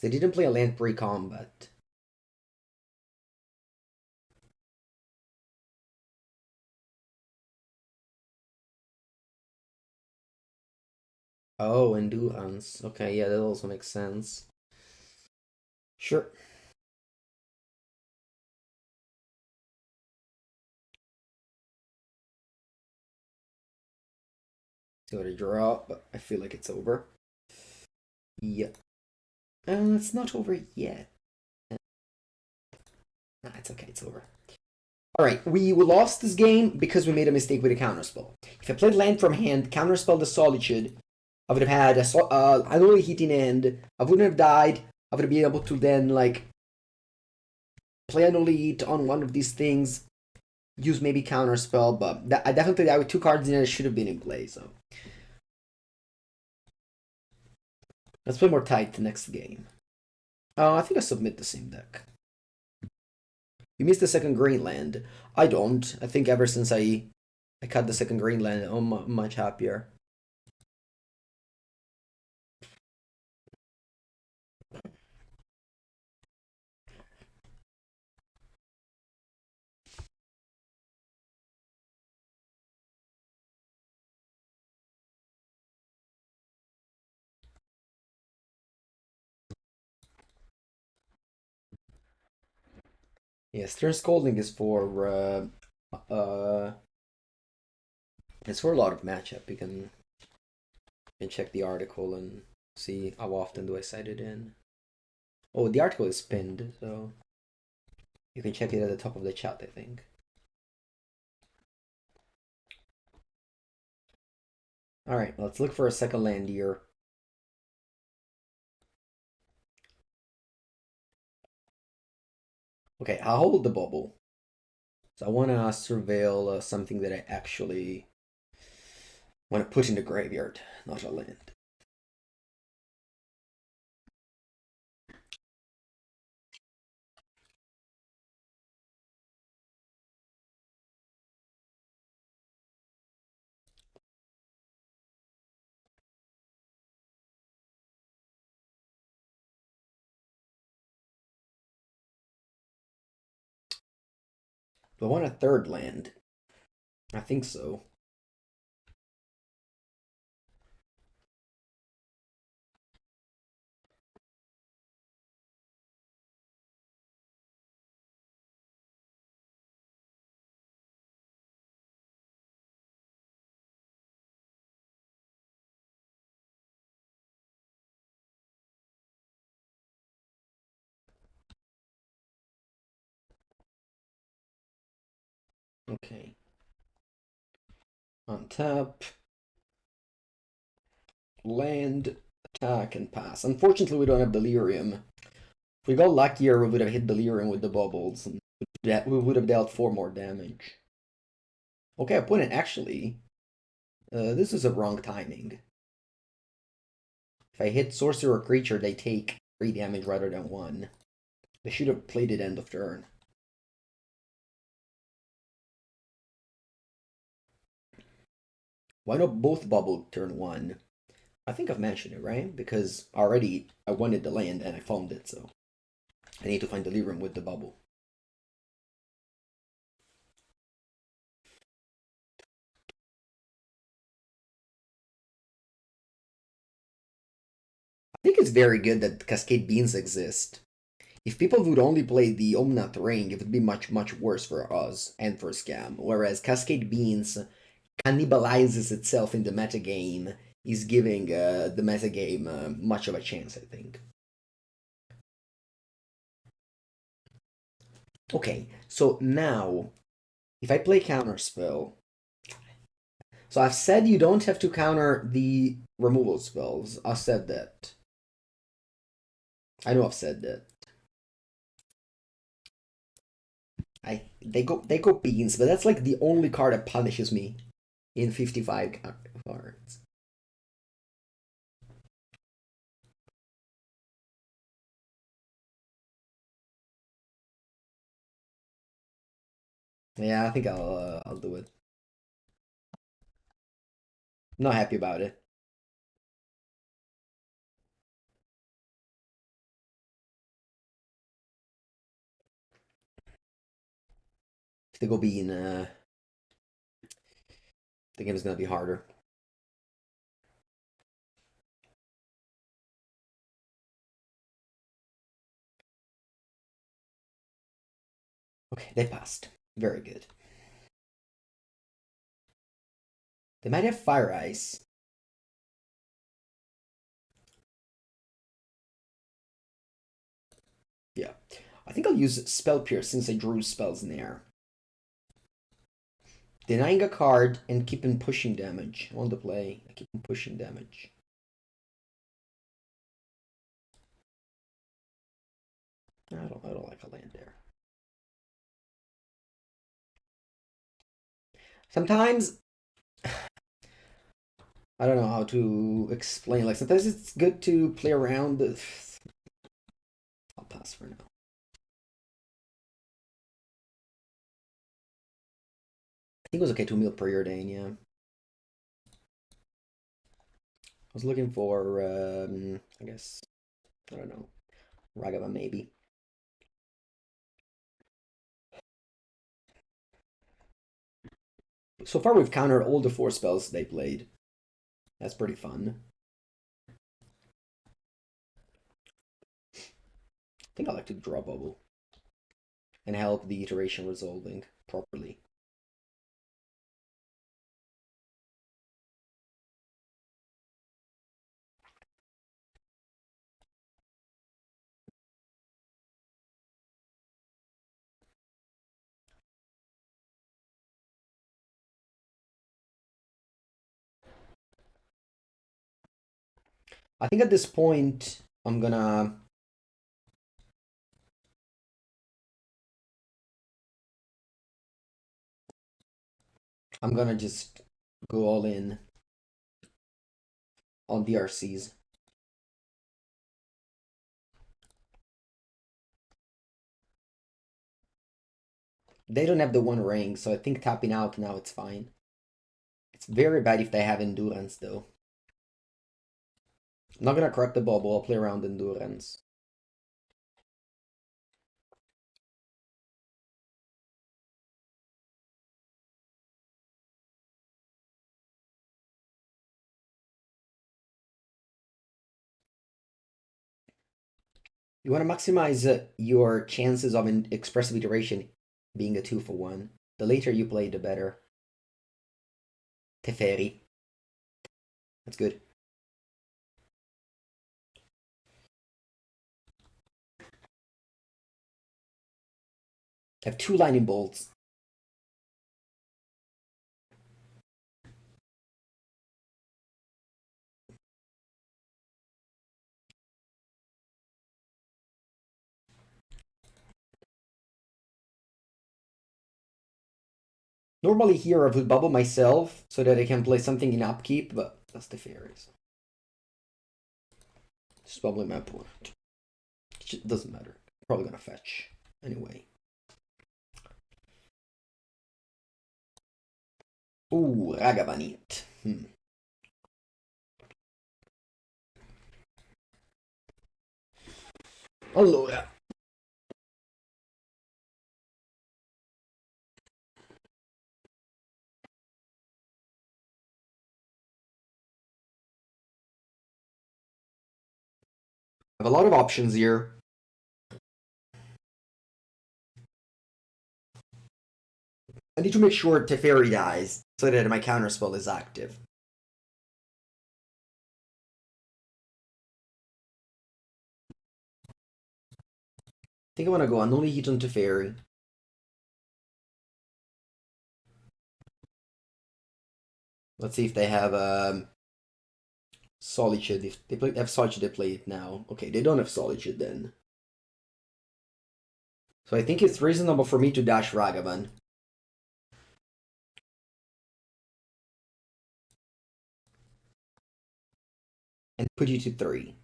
They didn't play a land pre-combat. Oh, and Duhans. Okay, yeah, that also makes sense. Sure. See what I draw, but I feel like it's over. Yeah. It's not over yet. Nah, it's okay, it's over. Alright, we lost this game because we made a mistake with a counterspell. If I played land from hand, counterspell the Solitude, I would have had a Unholy Heat in end, I wouldn't have died, I would have been able to then, like, play Unholy Heat on one of these things, use maybe counterspell, but I definitely died with two cards in it, should have been in play, so. Let's play more tight the next game. I think I submit the same deck. You missed the second Greenland. I don't. I think ever since I cut the second Greenland, I'm much happier. Yeah, Stern Scolding is for it's for a lot of matchup. You can check the article and see how often do I cite it in. Oh, the article is pinned, so you can check it at the top of the chat, I think. Alright, let's look for a second land here. Okay, I'll hold the bubble. So I want to surveil something that I actually want to put in the graveyard, not a land. Do I want a third land? I think so. Okay. Untap. Land, attack, and pass. Unfortunately, we don't have Delirium. If we got luckier, we would have hit Delirium with the bubbles, and we would have dealt 4 more damage. Okay, opponent, actually, this is a wrong timing. If I hit sorcerer or creature, they take 3 damage rather than 1. They should have played it end of turn. Why not both bubble turn 1? I think I've mentioned it, right? Because already I wanted the land and I found it, so I need to find Delirium with the bubble. I think it's very good that Cascade Beans exist. If people would only play the Omnath Ring, it would be much, much worse for us and for Scam. Whereas Cascade Beans cannibalizes itself in the metagame, is giving the metagame much of a chance, I think. Okay, so now, if I play Counterspell, so I've said you don't have to counter the removal spells. I've said that. I know I've said that. They go beans, but that's like the only card that punishes me in 55 cards. Yeah, I think I'll do it. Not happy about it. They go bean. The game is gonna be harder. Okay, they passed. Very good. They might have Fire Ice. Yeah. I think I'll use Spell Pierce since I drew Spell Snare. Denying a card and keeping pushing damage on the play. I keep pushing damage. I don't like a land there. Sometimes I don't know how to explain. Like sometimes it's good to play around. I'll pass for now. I think it was okay to mill Preordain, yeah. I was looking for, I guess, I don't know, Ragavan maybe. So far we've countered all the 4 spells they played. That's pretty fun. I think I like to draw Bauble and help the iteration resolving properly. I think at this point I'm gonna just go all in on DRCs. They don't have the 1 ring, so I think tapping out now it's fine. It's very bad if they have endurance though. I'm not gonna crack the bubble, I'll play around endurance. You want to maximize your chances of an expressive iteration being a 2-for-1. The later you play, the better. Teferi. That's good. I have 2 lightning bolts. Normally here I would bubble myself so that I can play something in upkeep, but that's the fairies. Just bubbling my opponent. It doesn't matter. Probably gonna fetch anyway. Ooh, Ragavanit. Allora. I have a lot of options here. I need to make sure Teferi dies so that my counterspell is active. I think I want to go Unholy Heat on Teferi. Let's see if they have Solitude. If they have Solitude, they play it now. Okay, they don't have Solitude then. So I think it's reasonable for me to dash Ragavan. And put you to 3.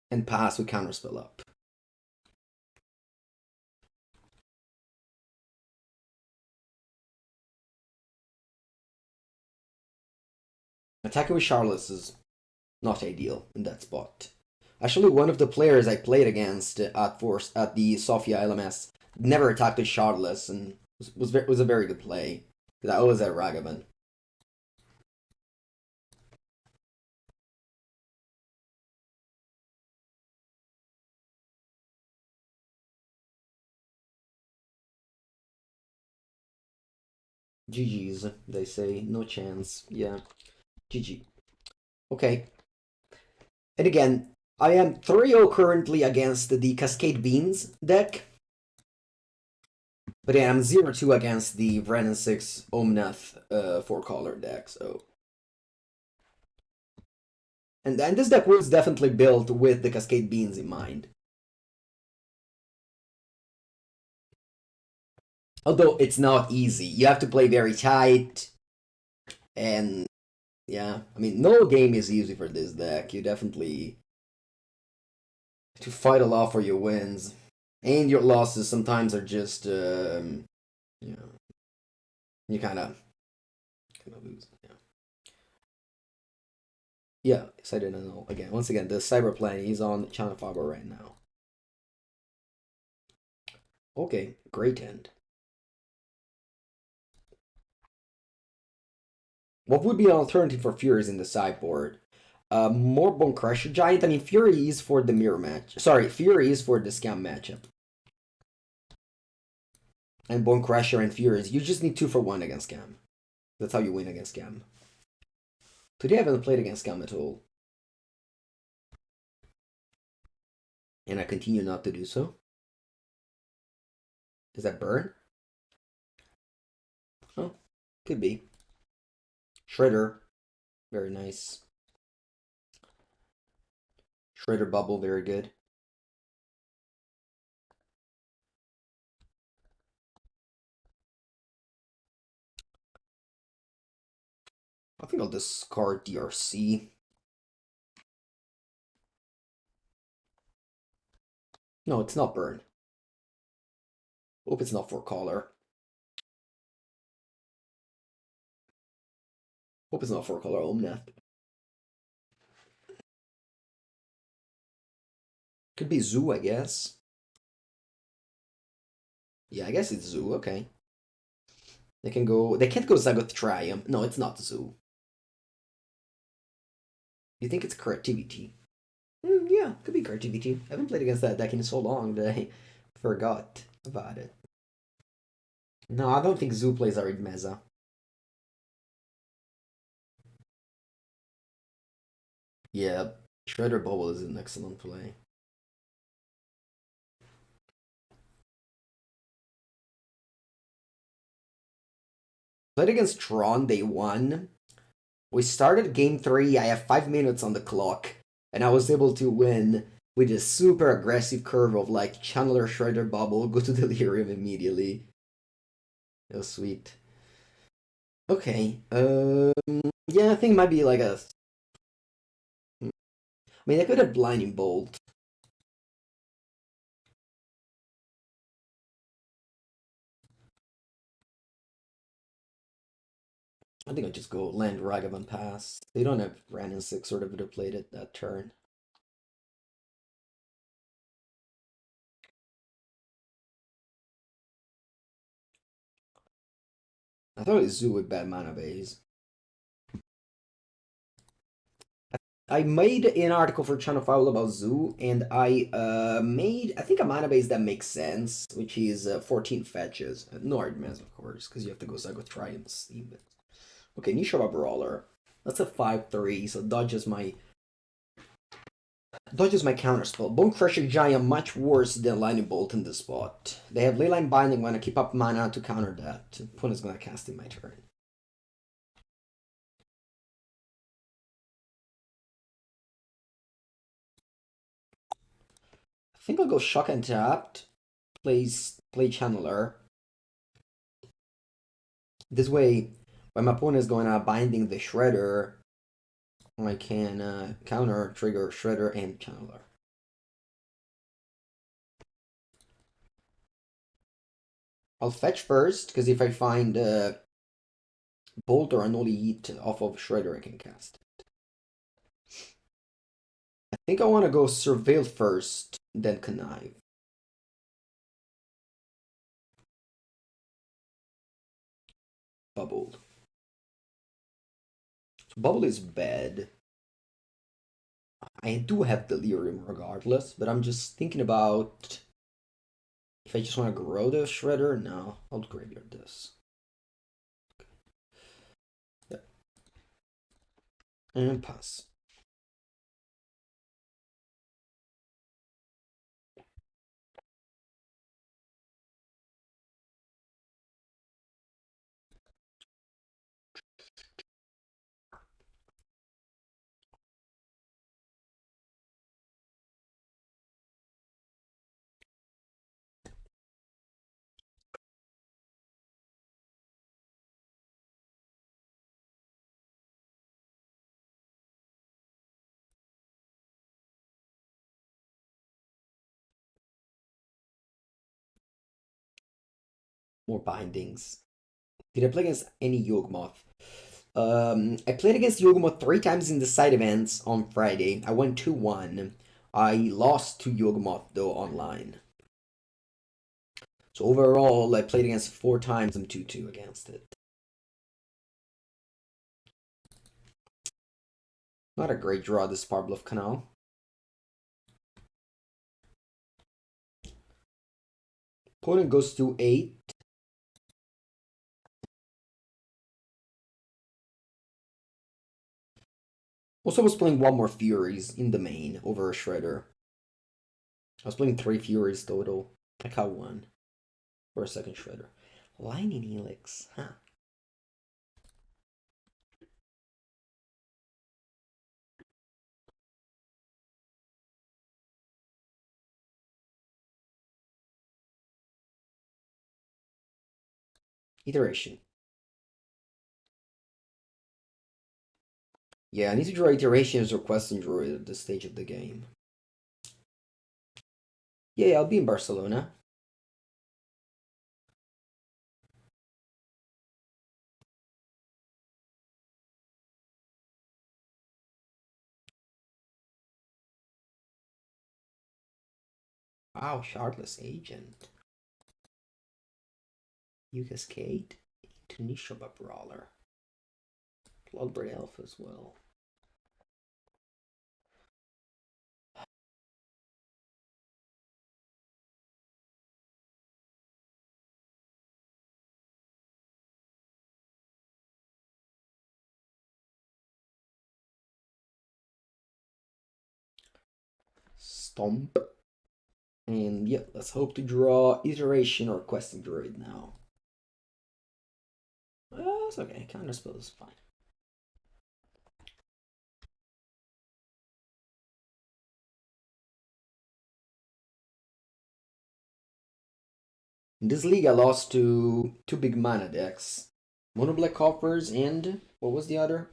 And pass with Counterspell up. Attacking with Chalice is not ideal in that spot. Actually, one of the players I played against at the Sofia LMS never attacked with Chalice and was a very good play. Because I always had Ragavan. GG's, they say. No chance. Yeah. GG. Okay. And again, I am 3-0 currently against the Cascade Beans deck. But yeah, I'm 0-2 against the Vren 6 Omnath 4-color deck, so. And this deck was definitely built with the Cascade Beans in mind. Although it's not easy. You have to play very tight. And yeah, I mean, no game is easy for this deck. You definitely have to fight a lot for your wins. And your losses sometimes are just, you kind of lose. Yeah, excited to know. Again, once again, the Cyberplane, he's on Channel Fiber right now. Okay, great end. What would be an alternative for Furies in the sideboard? More Bonecrusher Giant. I mean, Fury is for the mirror match. Sorry, Fury is for the scam matchup. And Bonecrusher and Furies, you just need 2-for-1 against scam. That's how you win against scam. Today I haven't played against scam at all. And I continue not to do so. Is that burn? Oh, could be. Shredder. Very nice. Shredder Bubble, very good. I think I'll discard DRC. No, it's not burn. Hope it's not for color. Hope it's not for color Omnath. Could be Zoo, I guess. Yeah, I guess it's Zoo, okay. They can go. They can't go Zagoth Triumph. No, it's not Zoo. You think it's creativity? Yeah, could be creativity. I haven't played against that deck in so long that I forgot about it. No, I don't think Zoo plays Arid Mesa. Yeah, Shredder Bauble is an excellent play. Played against Tron day one. We started game 3, I have 5 minutes on the clock, and I was able to win with a super aggressive curve of like Channeler, Shredder, Bauble, go to Delirium immediately. It was sweet. Okay, yeah, I think it might be like a... I mean, I could have Blinding Bolt. I think I'll just go land Ragavan pass. They don't have Brandon 6 sort of would have played it that turn. I thought it was Zoo with bad mana base. I made an article for Channel Foul about Zoo, and I made, I think, a mana base that makes sense, which is 14 fetches. No arguments, of course, because you have to go Zagoth Triumphs. Okay, Nishaba Brawler. That's a 5/3, so dodges my counterspell. Bonecrusher Giant much worse than Lightning Bolt in this spot. They have Leyline Binding when I keep up mana to counter that. Opponent's gonna cast in my turn. I think I'll go Shock and Tapped. Play Channeler. This way, when my opponent is going out binding the Shredder, I can counter trigger Shredder and Channeler. I'll fetch first, because if I find Bolt or Unholy Heat off of Shredder, I can cast it. I think I want to go Surveil first, then Connive. Bubble. Bubble is bad. I do have Delirium regardless, but I'm just thinking about if I just want to grow the Shredder. No, I'll graveyard this. Yeah. And pass. More bindings. Did I play against any Yawgmoth? I played against Yawgmoth 3 times in the side events on Friday. I won 2-1. I lost to Yawgmoth though online. So overall, I played against 4 times. I'm 2-2 against it. Not a great draw, this Spirebluff Canal. Opponent goes to 8. Also, I was playing one more Furies in the main over a Shredder. I was playing 3 Furies total. I caught 1 for a second Shredder. Lightning Helix, huh? Iteration. Yeah, I need to draw iterations or Questing Druid at this stage of the game. Yeah, I'll be in Barcelona. Wow, Shardless Agent. You cascade? Nishaba Brawler. Bloodbraid Elf as well. Stomp. And yeah, let's hope to draw Iteration or Questing Druid now. It's okay, Counterspell is fine. In this league, I lost to two big mana decks. Mono Black Coffers and what was the other?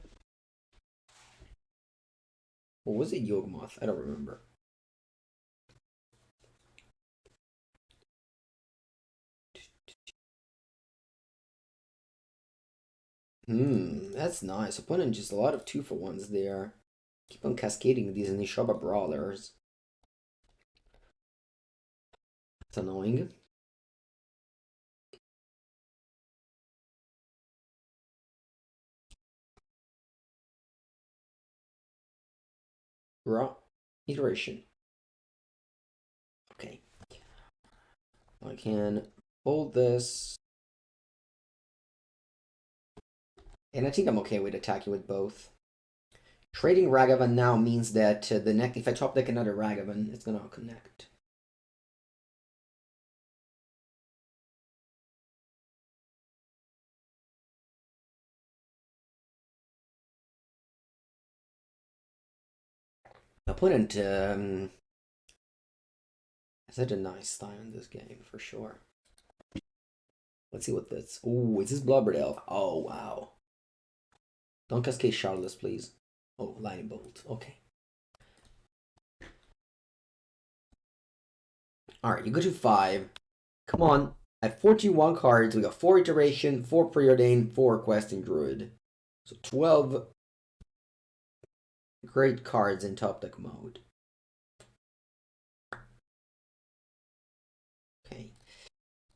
What was it? Yawgmoth? I don't remember. That's nice. Opponent just a lot of 2-for-1s there. Keep on cascading these Nishaba Brawlers. It's annoying. Raw Iteration. Okay. I can hold this. And I think I'm okay with attacking with both. Trading Ragavan now means that the next, if I top deck another Ragavan, it's gonna connect. Opponent has had a nice time in this game for sure. Let's see what this. Oh, is this Bloodbraid Elf? Oh wow! Don't cascade Chalice, please. Oh, Lightning Bolt. Okay. All right, you go to 5. Come on. At 41 cards, we got 4 Iteration, 4 Preordain, 4 Questing Druid. So 12 great cards in top deck mode. Okay.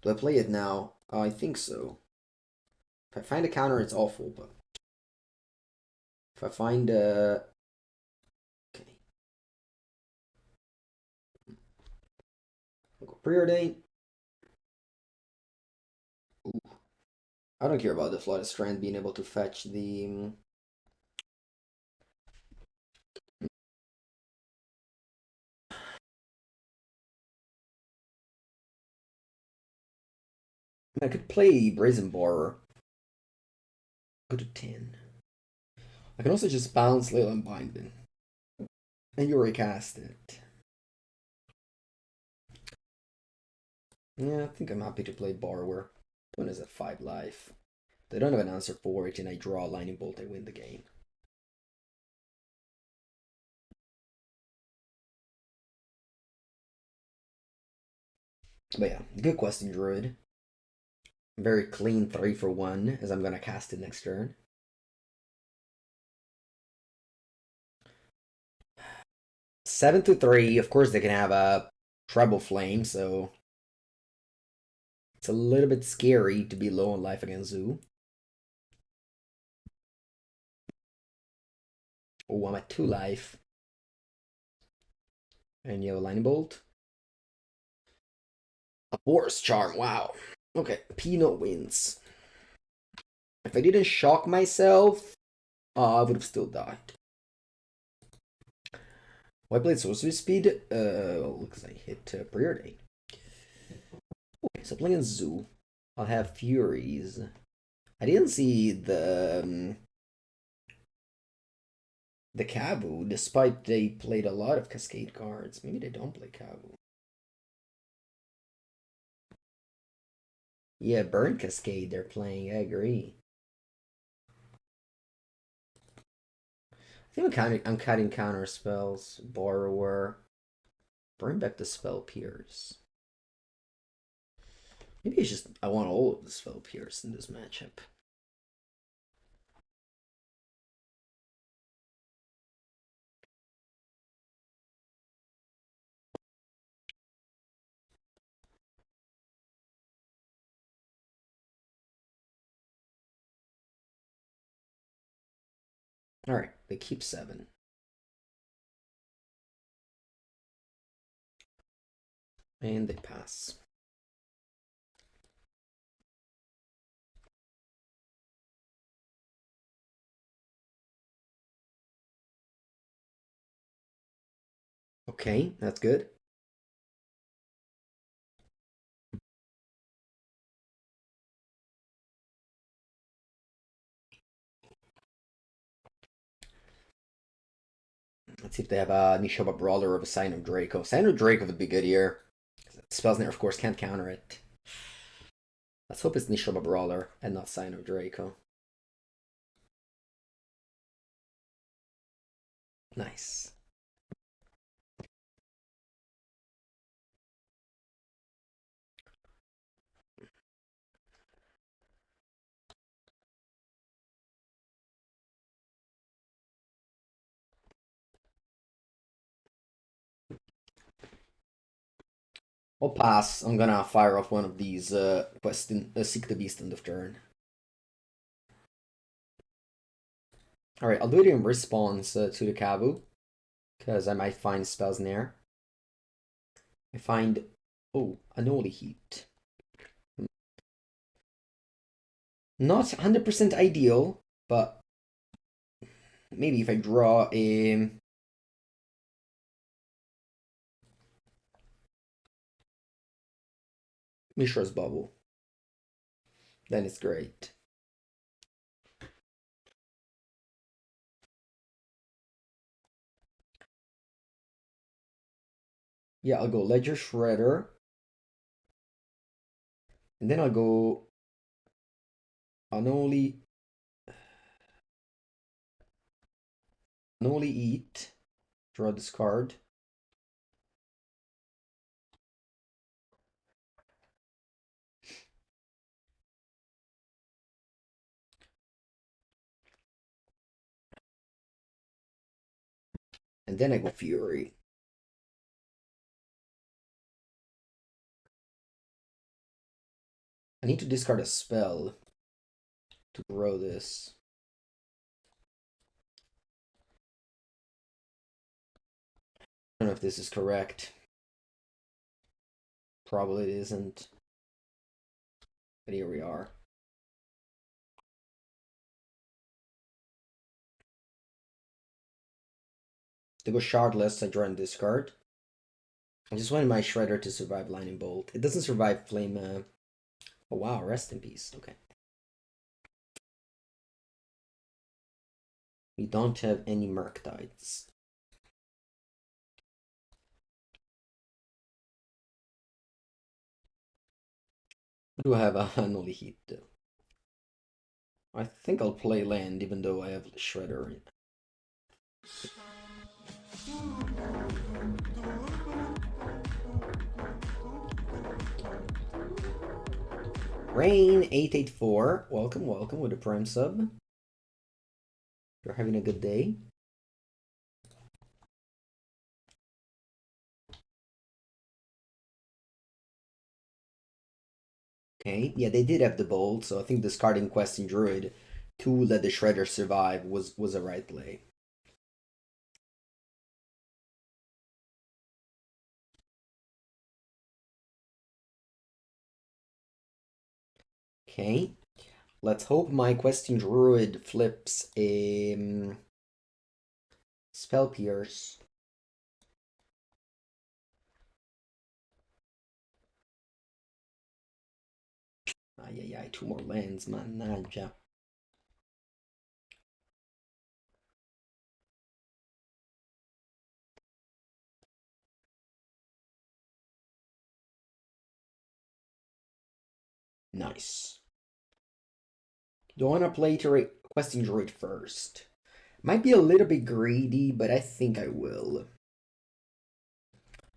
Do I play it now? I think so. If I find a counter, it's awful, but if I find a... Okay. I'll go Preordain. Ooh. I don't care about the Flooded Strand being able to fetch the... I could play Brazen Borrower. Go to 10. I can also just bounce Leyland Binding. And you already cast it. Yeah, I think I'm happy to play Borrower. One is at 5 life. They don't have an answer for it, and I draw a Lightning Bolt, I win the game. But yeah, good Questing Druid. Very clean 3-for-1, as I'm gonna cast it next turn. 7-3, of course they can have a Treble Flame, so it's a little bit scary to be low on life against Zoo. Oh, I'm at 2 life. And you have a Lightning Bolt. A Boros Charm, wow. Okay, Peanut wins. If I didn't shock myself, I would have still died. Well, I played Sorcery Speed, because I hit Preordain. Okay, so playing Zoo, I'll have Furies. I didn't see the Kavu, despite they played a lot of Cascade cards. Maybe they don't play Kavu. Yeah, Burn Cascade they're playing, I agree. I think I'm cutting counter spells. Borrower. Bring back the Spell Pierce. Maybe it's just I want all of the Spell Pierce in this matchup. Alright, they keep 7. And they pass. Okay, that's good. Let's see if they have a Nishoba Brawler or a Sign of Draco. Sign of Draco would be good here. Spell Snare, of course, can't counter it. Let's hope it's Nishoba Brawler and not Sign of Draco. Nice. I'll pass. I'm gonna fire off one of these Seek the Beast end of turn. Alright, I'll do it in response to the Kabu. Because I might find Spell Snare. I find... Oh, Unholy Heat. Not 100% ideal, but... Maybe if I draw a... Mishra's Bauble, then it's great. Yeah, I'll go Ledger Shredder. And then I'll go Unholy Heat. Draw this card. And then I go Fury. I need to discard a spell to grow this. I don't know if this is correct. Probably it isn't. But here we are. To go Shardless, I draw and discard. I just wanted my Shredder to survive Lightning Bolt. It doesn't survive Flame. Oh wow, rest in peace. Okay. We don't have any Murktides. I do have a Unholy Heat though. I think I'll play land even though I have Shredder. Rain 884, welcome with a Prime sub. You're having a good day. Okay, yeah, they did have the bolt, so I think discarding Questing Druid to let the Shredder survive was a right play. Okay, let's hope my Questing Druid flips a Spell Pierce. Ay, 2 more lands, mannaggia. Nice. Do I want to play Questing Druid first? Might be a little bit greedy, but I think I will.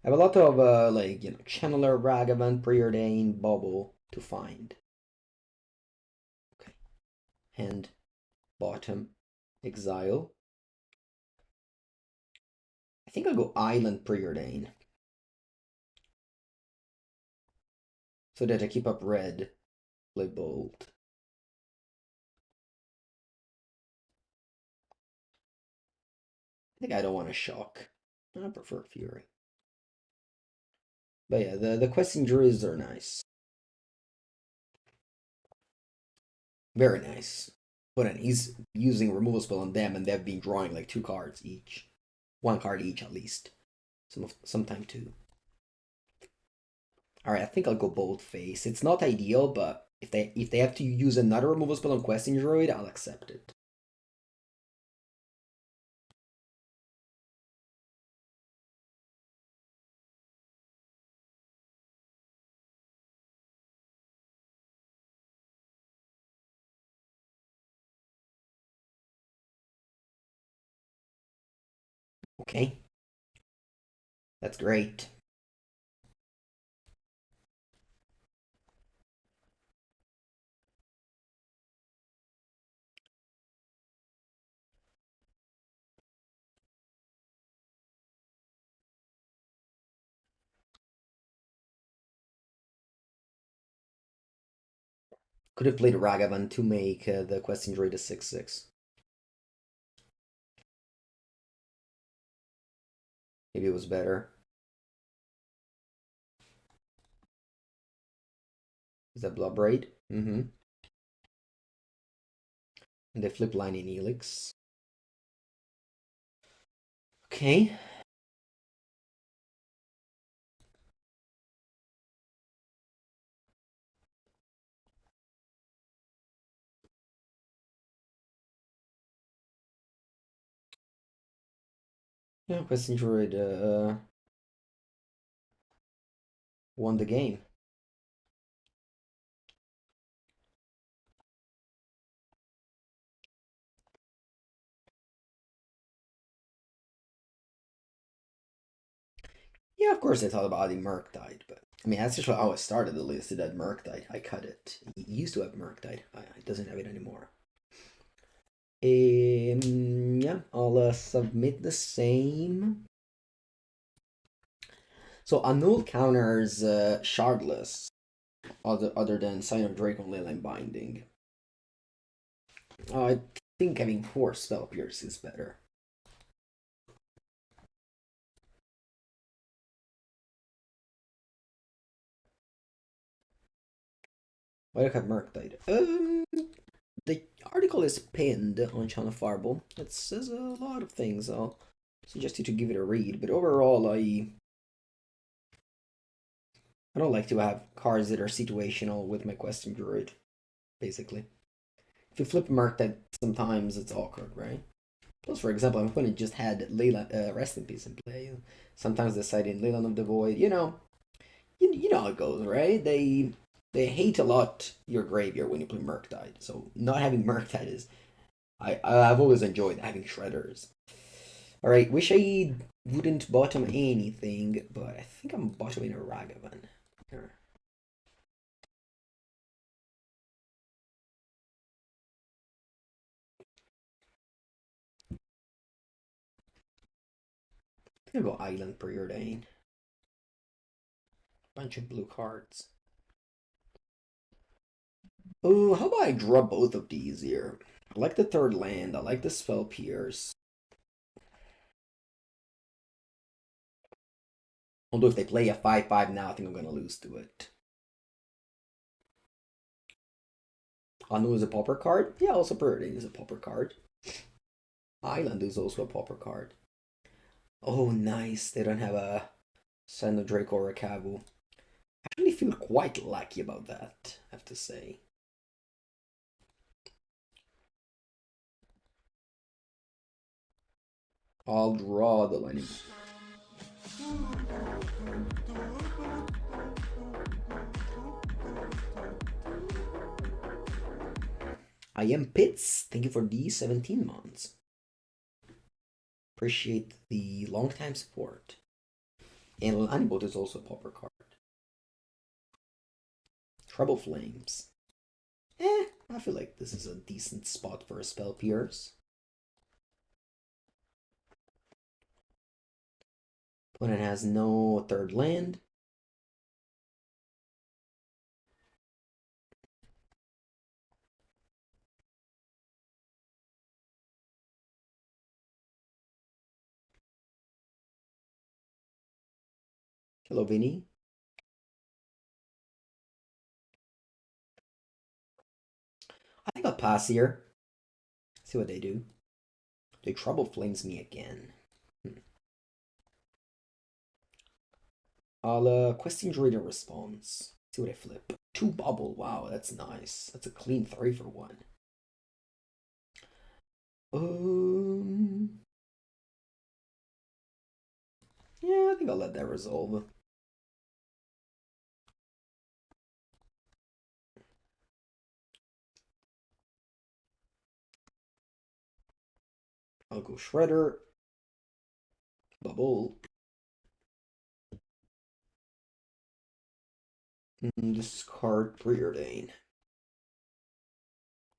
I have a lot of, Channeler, Ragavan, Preordain, Bauble to find. Okay. And bottom, Exile. I think I'll go Island Preordain. So that I keep up red, play Bolt. think I don't want to shock. I prefer Fury. But yeah, the Questing Druids are nice. Very nice. But then he's using removal spell on them, and they've been drawing like 2 cards each. 1 card each at least. Sometime 2. Alright, I think I'll go bold face. It's not ideal, but if they have to use another removal spell on Questing Druid, I'll accept it. Okay. That's great. Could have played Ragavan to make the Questing Druid a 6/6. Maybe it was better. Is that Bloodbraid? Mm-hmm. And they flip line in Helix. Okay. Yeah, Questing Druid won the game. Yeah, of course I thought about adding Murktide, but I mean that's actually how I started the list. It had Murktide. I cut it. It used to have Murktide. It doesn't have it anymore. Yeah, I'll submit the same. So Annul counters Shardless, other than Sign of Drake on Leyline Binding. I think having 4 Spell Pierce is better. Why do I have Murktide? The article is pinned on Channel Fireball. It says a lot of things. I'll suggest you to give it a read. But overall, I don't like to have cards that are situational with my Questing Druid, basically. If you flip Murktide, sometimes it's awkward, right? Plus, for example, I'm going to just had Layla, Rest in Peace in play. Sometimes deciding Leyland of the Void, you know how it goes, right? They hate a lot your graveyard when you play Murktide. So not having Murktide is I've always enjoyed having Shredders. All right, wish I wouldn't bottom anything, but I think I'm bottoming a Ragavan. Here. I'm gonna go Island Preordain. Bunch of blue cards. Oh, how about I draw both of these here? I like the 3rd land. I like the Spell Pierce. Although if they play a 5/5 now, I think I'm gonna lose to it. Anu is a pauper card. Yeah, also Preordain is a pauper card. Island is also a pauper card. Oh, nice. They don't have a Sign of Drake or a Kavu. I actually feel quite lucky about that, I have to say. I'll draw the lightning. I am Pitts. Thank you for the 17 months. Appreciate the long time support. And Animal is also a pauper card. Trouble Flames. I feel like this is a decent spot for a Spell Pierce. Opponent has no 3rd land. Hello, Vinny. I think I'll pass here. See what they do. They Trouble Flames me again. I'll Questing Druid in response. See what I flip. 2 Bauble. Wow, that's nice. That's a clean 3 for 1. Yeah, I think I'll let that resolve. I'll go Shredder. Bubble. Discard Preordain.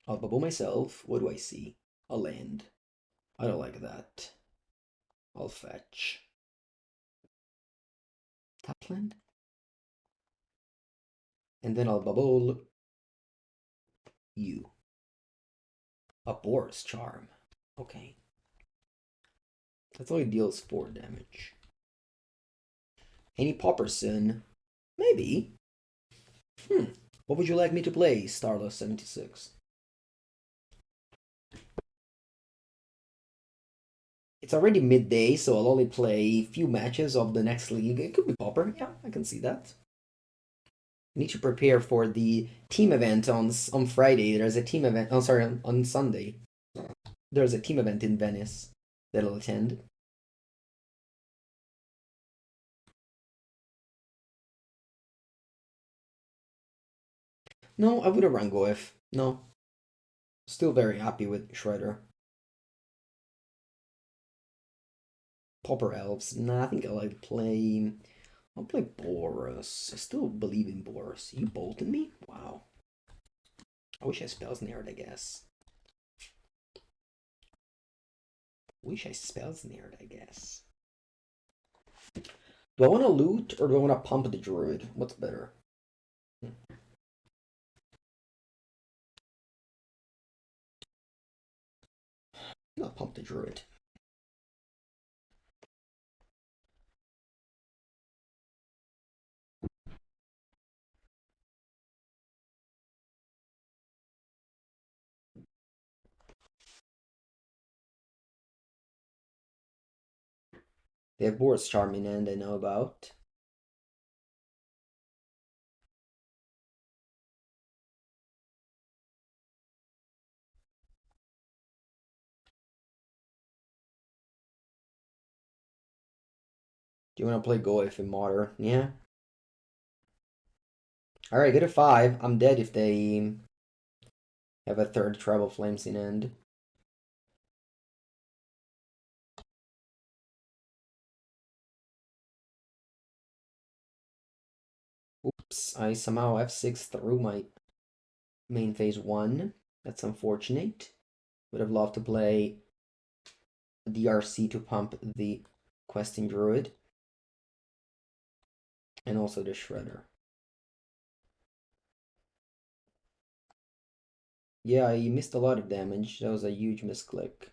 I'll bubble myself. What do I see? A land. I don't like that. I'll fetch. Tap land? And then I'll bubble you. A Boris Charm. Okay. That's only deals 4 damage. Any Popperson? Maybe. What would you like me to play, Starless76? It's already midday, so I'll only play a few matches of the next league. It could be Popper. Yeah, I can see that. I need to prepare for the team event on Friday. There's a team event. Oh, sorry, on Sunday. There's a team event in Venice that I'll attend. No, I wouldn't run Goef. No. Still very happy with Shredder. Pauper Elves. Nah, I think I'll play. I'll play Boros. I still believe in Boros. You bolted me? Wow. I wish I Spell Snared, I guess. Wish I Spell Snared, I guess. Do I want to loot or do I want to pump the Druid? What's better? I'll pump the Druid. They have Boris Charming and I know about. Do you want to play Goef in Modern? Yeah. Alright, get a 5. I'm dead if they have a 3rd Tribal Flames in end. Oops, I somehow F6 through my main phase 1. That's unfortunate. Would have loved to play DRC to pump the Questing Druid. And also the Shredder. Yeah, I missed a lot of damage. That was a huge misclick.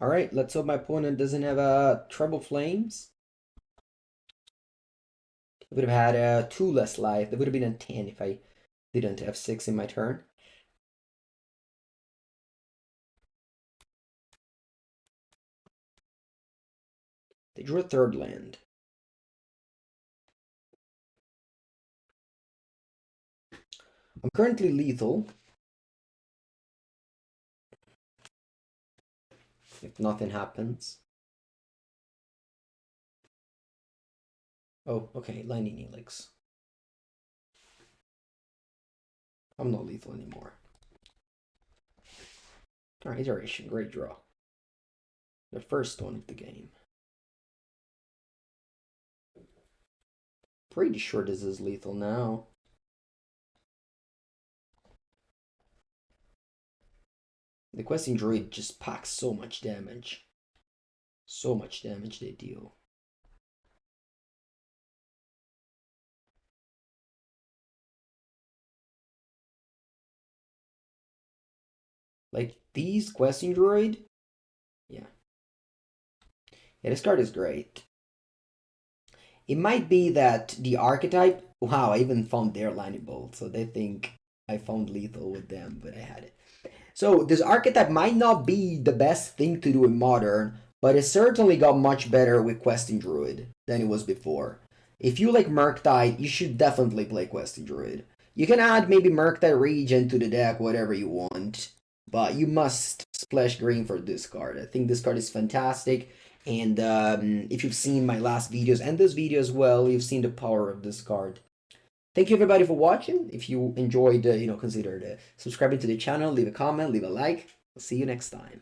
Alright, let's hope my opponent doesn't have Treble Flames. I would have had 2 less life. That would have been a 10 if I didn't have 6 in my turn. They drew a 3rd land. I'm currently lethal. If nothing happens. Oh, okay, Lightning Helix. I'm not lethal anymore. Alright, Iteration, great draw. The first one of the game. Pretty sure this is lethal now. The Questing Druid just packs so much damage. So much damage they deal. Like these Questing Druid. Yeah. Yeah, this card is great. It might be that the archetype... Wow, I even found their Lightning Bolt, so they think I found lethal with them, but I had it. So this archetype might not be the best thing to do in Modern, but it certainly got much better with Questing Druid than it was before. If you like Murktide, you should definitely play Questing Druid. You can add maybe Murktide Regent to the deck, whatever you want, but you must splash green for this card. I think this card is fantastic, and if you've seen my last videos and this video as well, you've seen the power of this card. Thank you everybody for watching. If you enjoyed, consider subscribing to the channel, leave a comment, leave a like. I'll see you next time.